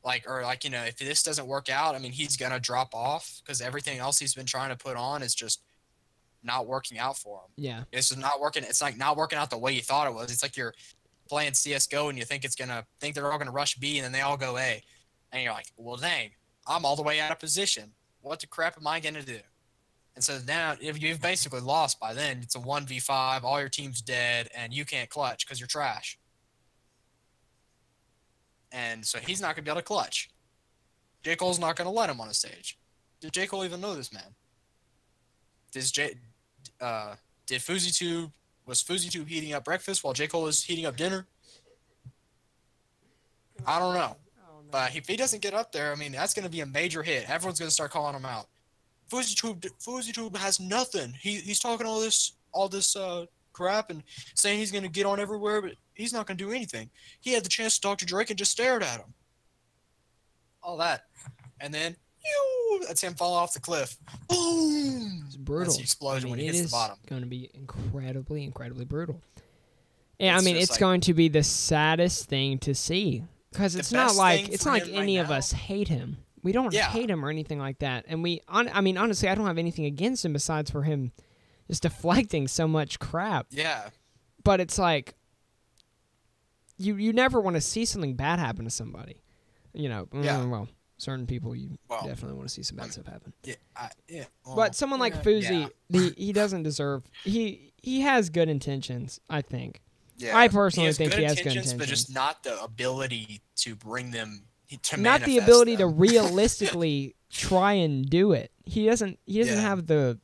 If this doesn't work out, I mean, he's gonna drop off because everything else he's been trying to put on is just not working out for him. Yeah, it's just not working. It's like not working out the way you thought it was. It's like you're playing CS:GO and you think they're all gonna rush B and then they all go A, and you're like, well, dang, I'm all the way out of position. What the crap am I gonna do? And so now, if you've basically lost by then, it's a 1v5. All your team's dead, and you can't clutch because you're trash. And so he's not going to be able to clutch. J. Cole's not going to let him on a stage. Did J. Cole even know this man? Was FOUSEY Tube heating up breakfast while J. Cole was heating up dinner? I don't know. But if he doesn't get up there, I mean, that's going to be a major hit. Everyone's going to start calling him out. FOUSEY Tube has nothing. He's talking all this crap and saying he's going to get on everywhere, but he's not going to do anything. He had the chance to talk to Drake and just stared at him. All that. And then, that's him falling off the cliff. Boom! It's brutal. That's the explosion when he hits the bottom. It's going to be incredibly, incredibly brutal. Yeah, it's going to be the saddest thing to see. Because it's not like any of us hate him. We don't hate him or anything like that. And I mean, honestly, I don't have anything against him besides for him just deflecting so much crap. Yeah. But it's like, you never want to see something bad happen to somebody. You know, well, certain people you definitely want to see some bad stuff happen. Yeah. Well, but someone like FOUSEY, he doesn't deserve. He has good intentions, I think. Yeah. I personally think he has good intentions, but just not the ability to bring them to not the ability to realistically try and do it. He doesn't have the.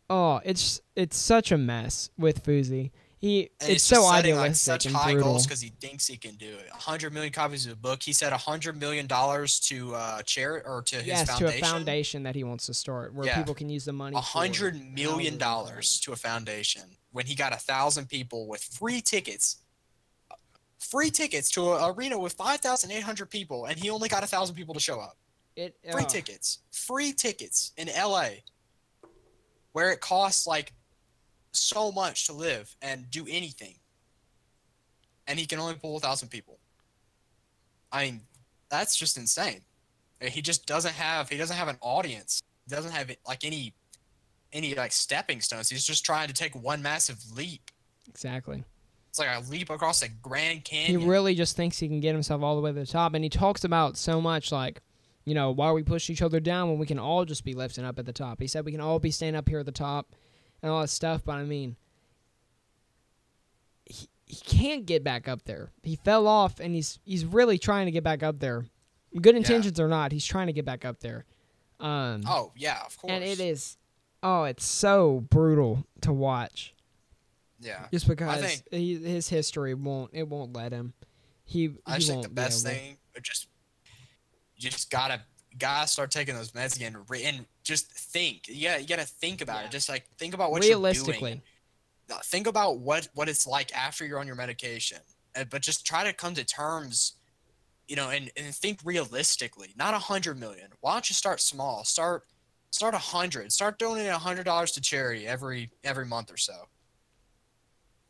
Oh, it's such a mess with FOUSEY. It's so idealistic and high brutal. goals because he thinks he can do it. 100 million copies of a book. He said $100 million to charity or to his foundation. To a foundation that he wants to start where people can use the money. $100 million to a foundation when he got 1,000 people with free tickets to an arena with 5,800 people, and he only got 1,000 people to show up. Free tickets in LA, where it costs like so much to live and do anything, and he can only pull 1,000 people. I mean, that's just insane. He just doesn't have an audience. He doesn't have like any like stepping stones. He's just trying to take one massive leap. Exactly. It's like a leap across the Grand Canyon. He really just thinks he can get himself all the way to the top, and he talks about so much like, you know, why we push each other down when we can all just be lifting up at the top. He said we can all be staying up here at the top and all that stuff, but I mean, he can't get back up there. He fell off, and he's really trying to get back up there. Good intentions or not, he's trying to get back up there. Oh, yeah, of course. And it's so brutal to watch. Yeah. Just because his history won't let him. I just think the best thing, you just gotta start taking those meds again and just think. Yeah, you gotta think about it. Just like think about what you're doing. Think about what it's like after you're on your medication, but just try to come to terms, you know, and think realistically. Not 100 million. Why don't you start small? Start 100. Start donating $100 to charity every month or so.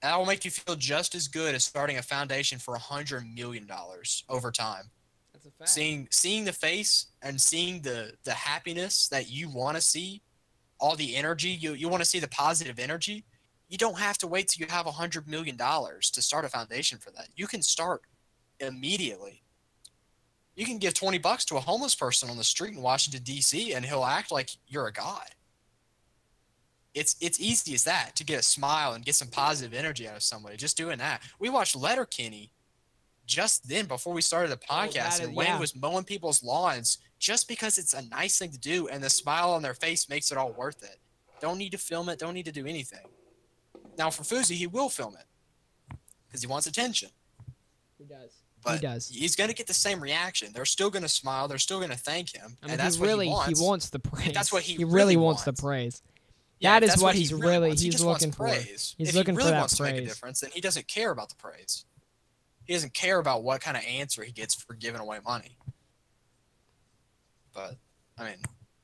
That will make you feel just as good as starting a foundation for $100 million over time. That's a fact. Seeing the face and seeing the happiness that you want to see, all the energy, you want to see the positive energy. You don't have to wait till you have $100 million to start a foundation for that. You can start immediately. You can give $20 to a homeless person on the street in Washington, D.C., and he'll act like you're a god. It's easy as that, to get a smile and get some positive energy out of somebody. Just doing that. We watched Letterkenny just then before we started the podcast, and Wayne was mowing people's lawns just because it's a nice thing to do, and the smile on their face makes it all worth it. Don't need to film it. Don't need to do anything. Now, for FOUSEY, he will film it because he wants attention. He does. But he does. He's going to get the same reaction. They're still going to smile. They're still going to thank him. I mean, and that's what he wants. He wants the praise. That's what he really wants. the praise. Yeah, that is what he's really wants. he's looking for. Praise. He's if looking he really for that wants praise. to make a difference, then he doesn't care about the praise. He doesn't care about what kind of answer he gets for giving away money. But I mean,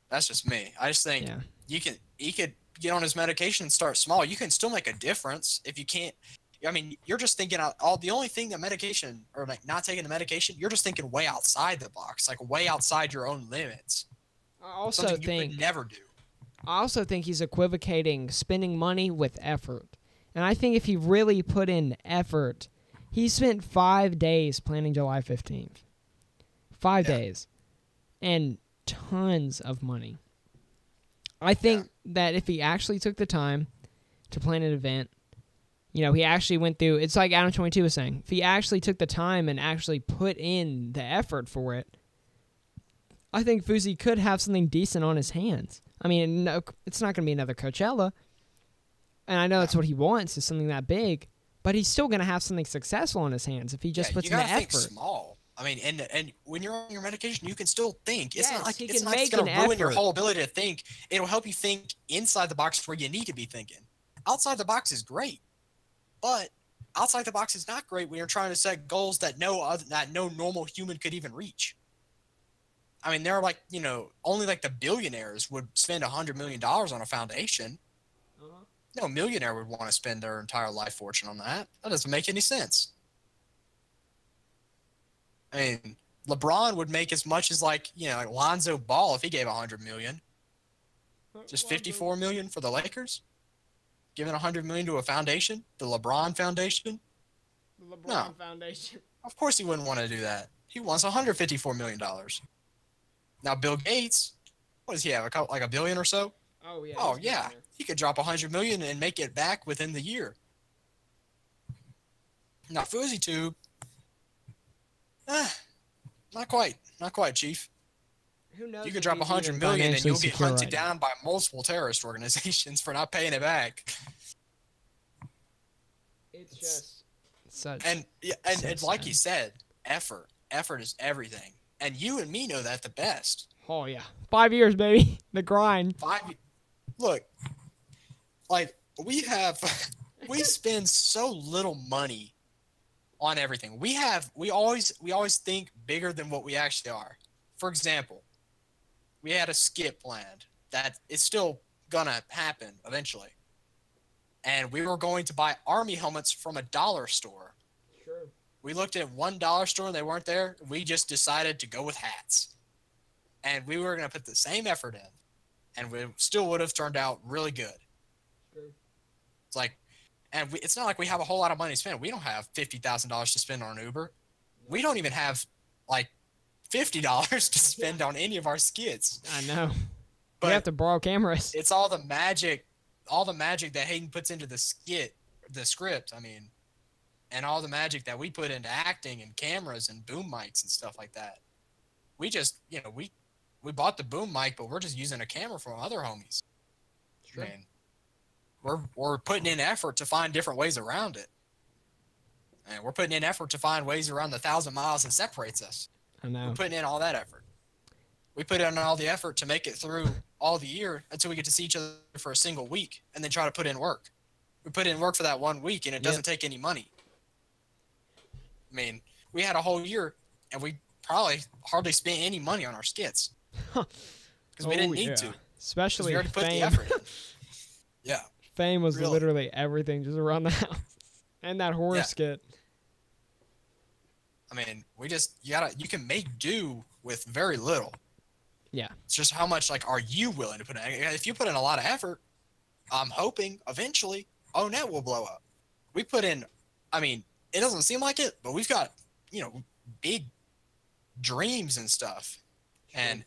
that's just me. I just think he could get on his medication and start small. You can still make a difference if you can't. I mean, you're just thinking the only thing that medication or like not taking the medication, you're just thinking way outside the box, like way outside your own limits. I also Something think you could never do. I also think he's equivocating spending money with effort. And I think if he really put in effort, he spent 5 days planning July 15th. 5 days. And tons of money. I think that if he actually took the time to plan an event, you know, he actually went through, it's like Adam 22 was saying, if he actually took the time and actually put in the effort for it, I think FOUSEY could have something decent on his hands. I mean, no, it's not going to be another Coachella, and I know that's what he wants, is something that big, but he's still going to have something successful on his hands if he just puts in the effort. You got to think small. I mean, and when you're on your medication, you can still think. It's not like it's going to ruin your whole ability to think. It'll help you think inside the box where you need to be thinking. Outside the box is great, but outside the box is not great when you're trying to set goals that no normal human could even reach. I mean, there are like, you know, only like the billionaires would spend $100 million on a foundation. No millionaire would want to spend their entire life fortune on that. That doesn't make any sense. I mean, LeBron would make as much as like Lonzo Ball if he gave $100 million. Just $54 million for the Lakers. Giving $100 million to a foundation, the LeBron Foundation. The LeBron Foundation. Of course he wouldn't want to do that. He wants $154 million. Now Bill Gates, what does he have? Like $1 billion or so? Oh yeah. Oh yeah, he could drop $100 million and make it back within the year. Now FOUSEY, not quite, Chief. Who knows? You could drop $100 million and you'll get hunted down by multiple terrorist organizations for not paying it back. It's just such. And it's like you said, effort. Effort is everything. And you and me know that the best. Oh yeah, 5 years, baby. The grind. Look, like we spend so little money on everything. We always think bigger than what we actually are. For example, we had a skit planned that is still gonna happen eventually. And we were going to buy army helmets from a dollar store. Sure. We looked at $1 store and they weren't there. We just decided to go with hats. And we were going to put the same effort in. And we still would have turned out really good. Sure. It's like, it's not like we have a whole lot of money to spend. We don't have $50,000 to spend on Uber. We don't even have like $50 to spend on any of our skits. I know. But we have to borrow cameras. It's all the magic that Hayden puts into the script, I mean, and all the magic that we put into acting and cameras and boom mics and stuff like that. We just, we bought the boom mic, but we're just using a camera from other homies. Sure. I mean, we're putting in effort to find different ways around it. And we're putting in effort to find ways around the 1,000 miles that separates us. I know. We're putting in all that effort. We put in all the effort to make it through all the year until we get to see each other for a single week and then try to put in work. We put in work for that 1 week and it doesn't take any money. I mean, we had a whole year and we probably hardly spent any money on our skits. Because we didn't need to. Especially we already put the fame. effort in. Yeah. Fame was literally everything just around the house. And that horror skit. I mean, you can make do with very little. Yeah. It's just how much are you willing to put in? If you put in a lot of effort, I'm hoping eventually ONET will blow up. We put in, I mean, it doesn't seem like it, but we've got, big dreams and stuff. And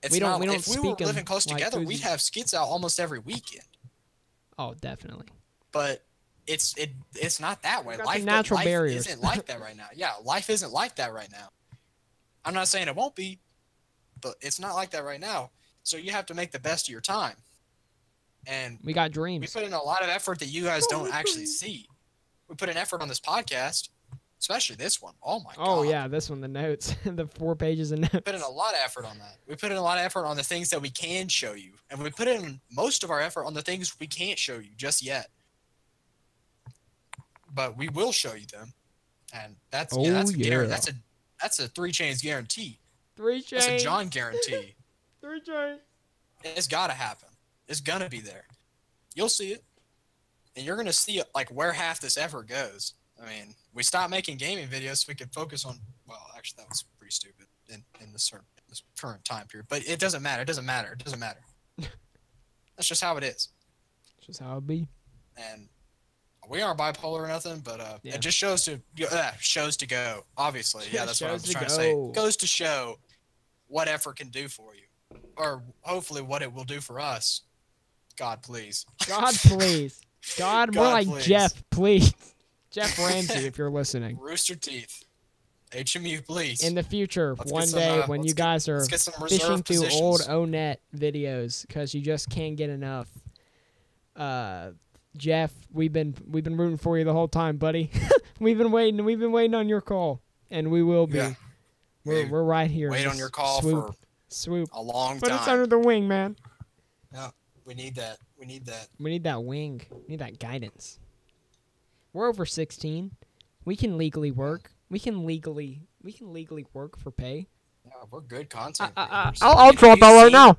if we were living close together, we'd have skits out almost every weekend. Oh, definitely. But it's not that way. Life barriers. Isn't like that right now. Yeah, life isn't like that right now. I'm not saying it won't be, but it's not like that right now. So you have to make the best of your time. And we got dreams. We put in a lot of effort that you guys don't actually see. We put an effort on this podcast, especially this one. Oh my god. Oh yeah, this one, the notes, the 4 pages of notes. We put in a lot of effort on that. We put in a lot of effort on the things that we can show you, and we put in most of our effort on the things we can't show you just yet. But we will show you them, and that's a 3 chains guarantee. 3 chains. That's a John guarantee. 3 chains. It's got to happen. It's gonna be there. You'll see it, and you're gonna see where half this effort goes. I mean, we stopped making gaming videos so we could focus on. Well, actually, that was pretty stupid in this current time period. But it doesn't matter. It doesn't matter. It doesn't matter. That's just how it is. It's just how it be. And we aren't bipolar or nothing, but it just shows to go. Obviously, yeah, that's what I was trying to say. It goes to show what effort can do for you, or hopefully what it will do for us. God, please. God, please. God, more like please. Jeff, please. Jeff Ramsey, if you're listening. Rooster Teeth. HMU, please. In the future, one day when you guys are fishing through old ONET videos because you just can't get enough. Jeff, we've been rooting for you the whole time, buddy. We've been waiting on your call, and we will be. Yeah. We're right here. Wait on your call for a long time. Put us under the wing, man. Yeah, we need that. We need that. We need that wing. We need that guidance. We're over 16. We can legally work. We can legally work for pay. Yeah, we're good content. I'll drop out right now.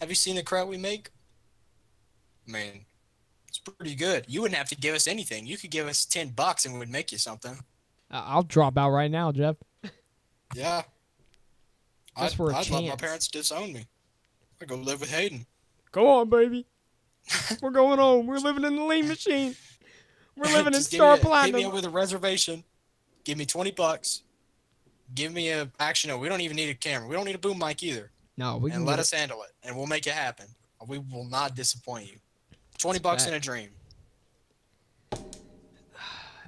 Have you seen the crap we make? I mean, it's pretty good. You wouldn't have to give us anything. You could give us $10 and we'd make you something. I'll drop out right now, Jeff. Yeah. Just for a I'd let my chance. parents disown me. I go live with Hayden. Go on, baby. We're going home. We're living in the lean machine. We're living in Just Star hit me Platinum. up with a reservation. Give me $20. Give me a. Actually, no, we don't even need a camera. We don't need a boom mic either. No, we can And get let it. us handle it, and we'll make it happen. We will not disappoint you. $20 in a dream.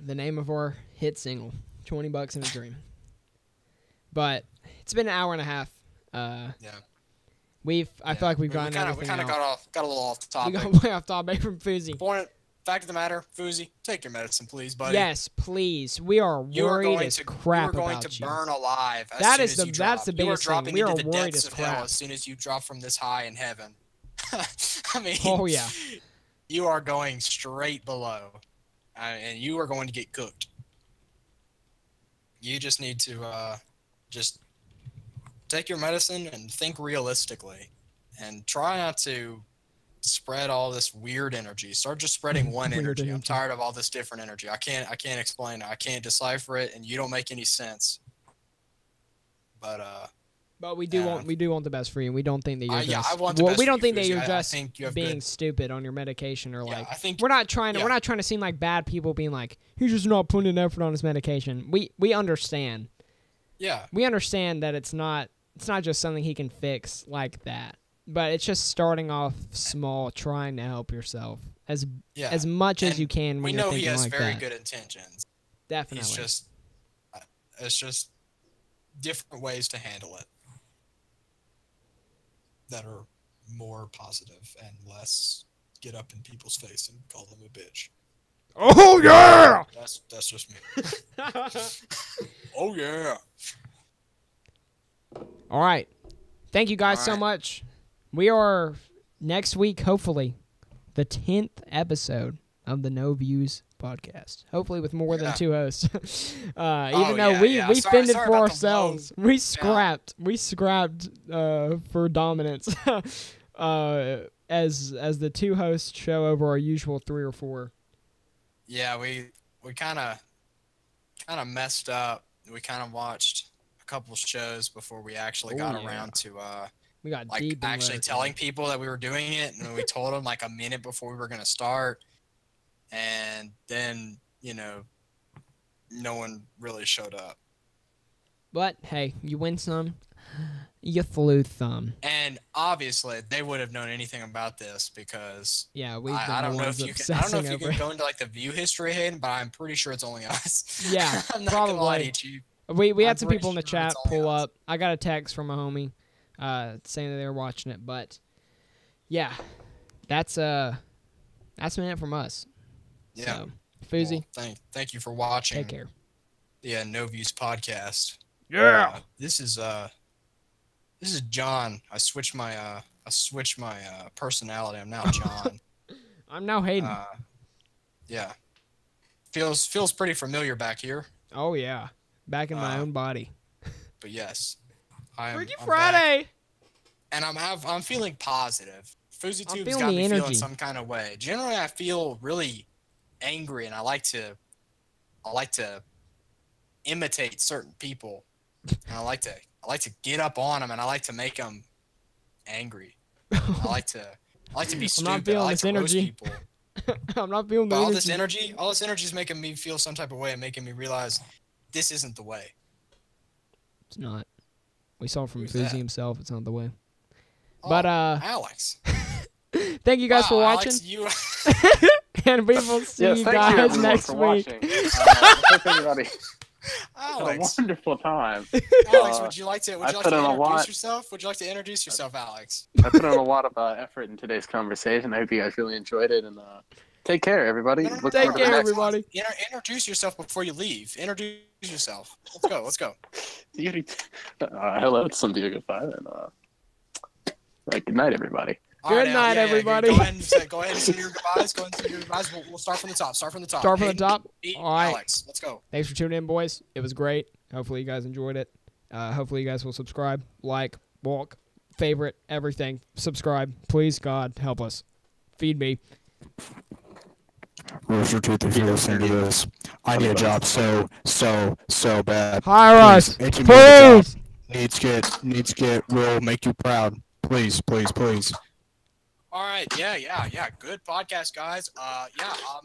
The name of our hit single, $20 in a Dream. But it's been an hour and a half. Yeah. I feel like we've gotten we everything kind of out. got a little off the We topic. got way off topic from FOUSEY. Fact of the matter, FOUSEY, take your medicine, please, buddy. Yes, please. We are worried as crap you are going about to you. burn alive. That as is soon as the you that's drop. the You are biggest thing. dropping We are into the worried depths as of hell crap. as soon as you drop from this high in heaven. I mean, Oh yeah. You are going straight below, and you are going to get cooked. You just need to just take your medicine and think realistically, and try not to spread all this weird energy. Start just spreading one Weird energy. I'm energy. tired of all this different energy. I can't explain it. I can't decipher it, and you don't make any sense. But we do yeah. want the best for you. We don't think that you're yeah, just. I want the best we for don't you, think that FOUSEY. you're I just think you have being good. stupid on your medication or Yeah, like. I think We're not trying to. yeah. We're not trying to seem like bad people being like he's just not putting an effort on his medication. We understand. Yeah. We understand that it's not just something he can fix like that. But it's just starting off small, trying to help yourself as much as And you can when we you're know thinking he has like very that. good intentions. Definitely. It's just different ways to handle it that are more positive and less get up in people's face and call them a bitch. Oh yeah! That's just me. Oh yeah. All right. Thank you guys All so right. much. We are next week, hopefully, the 10th episode of the No Views podcast. Hopefully with more than 2 hosts. Even though we Sorry fended about for the ourselves. We scrapped for dominance as the 2 hosts show over our usual 3 or 4. Yeah, we kind of messed up. We kind of watched a couple shows before we actually got around to we got like deep in actually lyrics. telling people that we were doing it, and we told them like a minute before we were gonna start, and then no one really showed up. But hey, you win some, you flew some. And obviously, they would have known anything about this because Yeah, we've I been don't the know ones if you can. I don't know if you obsessing can over go into like the view history, Hayden, but I'm pretty sure it's only us. Yeah, I'm not gonna lie probably. to you. We I'm had some pretty people in the sure chat it's only pull us. up. I got a text from a homie saying that they were watching it, but yeah, that's been it from us. Yeah. So, FOUSEY, Well, thank you for watching. take care. The No Views podcast. Yeah. This is John. I switched my personality. I'm now John. I'm now Hayden. Yeah. Feels pretty familiar back here. Oh yeah, back in my own body. But yes, I'm Freaky back, Friday. and I'm feeling positive. FOUSEY I'm Tube's feeling got the me energy. feeling some kind of way. Generally, I feel really angry, and I like to imitate certain people. And I like to get up on them, and I like to make them angry. I like to be stupid. not feeling I like this to roast energy. people. I'm not feeling the But energy. all this energy is making me feel some type of way and making me realize this isn't the way. It's not. We saw from Who's FOUSEY that? himself. It's not the way. Oh, But Alex. thank you guys for Wow, watching, Alex, you. and we will see Yes, you thank you guys everyone next for week. watching. Hope everybody had a Alex. wonderful time. Alex, would you like to I put in a lot- introduce yourself? Would you like to introduce yourself, Alex? I put in a lot of effort in today's conversation. I hope you guys really enjoyed it, and take care, everybody. No, no, no, Look Take forward to the care, next everybody. Introduce yourself before you leave. Introduce yourself. Let's go. Hello, it's some Diego 5, and good night, everybody. All right, Good Al, night, Go everybody. ahead and say your goodbyes. Go ahead and say your goodbyes. We'll start from the top. Start from the top. Start from the Hayden, top? Pete, All right. Alex, let's go. Thanks for tuning in, boys. It was great. Hopefully you guys enjoyed it. Hopefully you guys will subscribe, like, walk, favorite, everything. Subscribe. Please, God, help us. Feed me. Rooster Teeth, if you're listening to this, I need a job so bad. Hire us, Please, give me a job. please. Needs get. Will make you proud. Please. All right, yeah. Good podcast, guys. I'm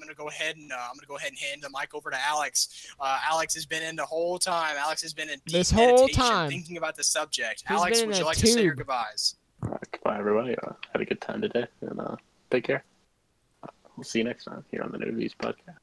gonna go ahead and hand the mic over to Alex. Alex has been in the whole time. Alex has been in deep This whole meditation, time. thinking about the subject. He's Alex, been would in you a like to say your tube. goodbyes? Goodbye, everybody. Had a good time today, and take care. We'll see you next time here on the New Views podcast.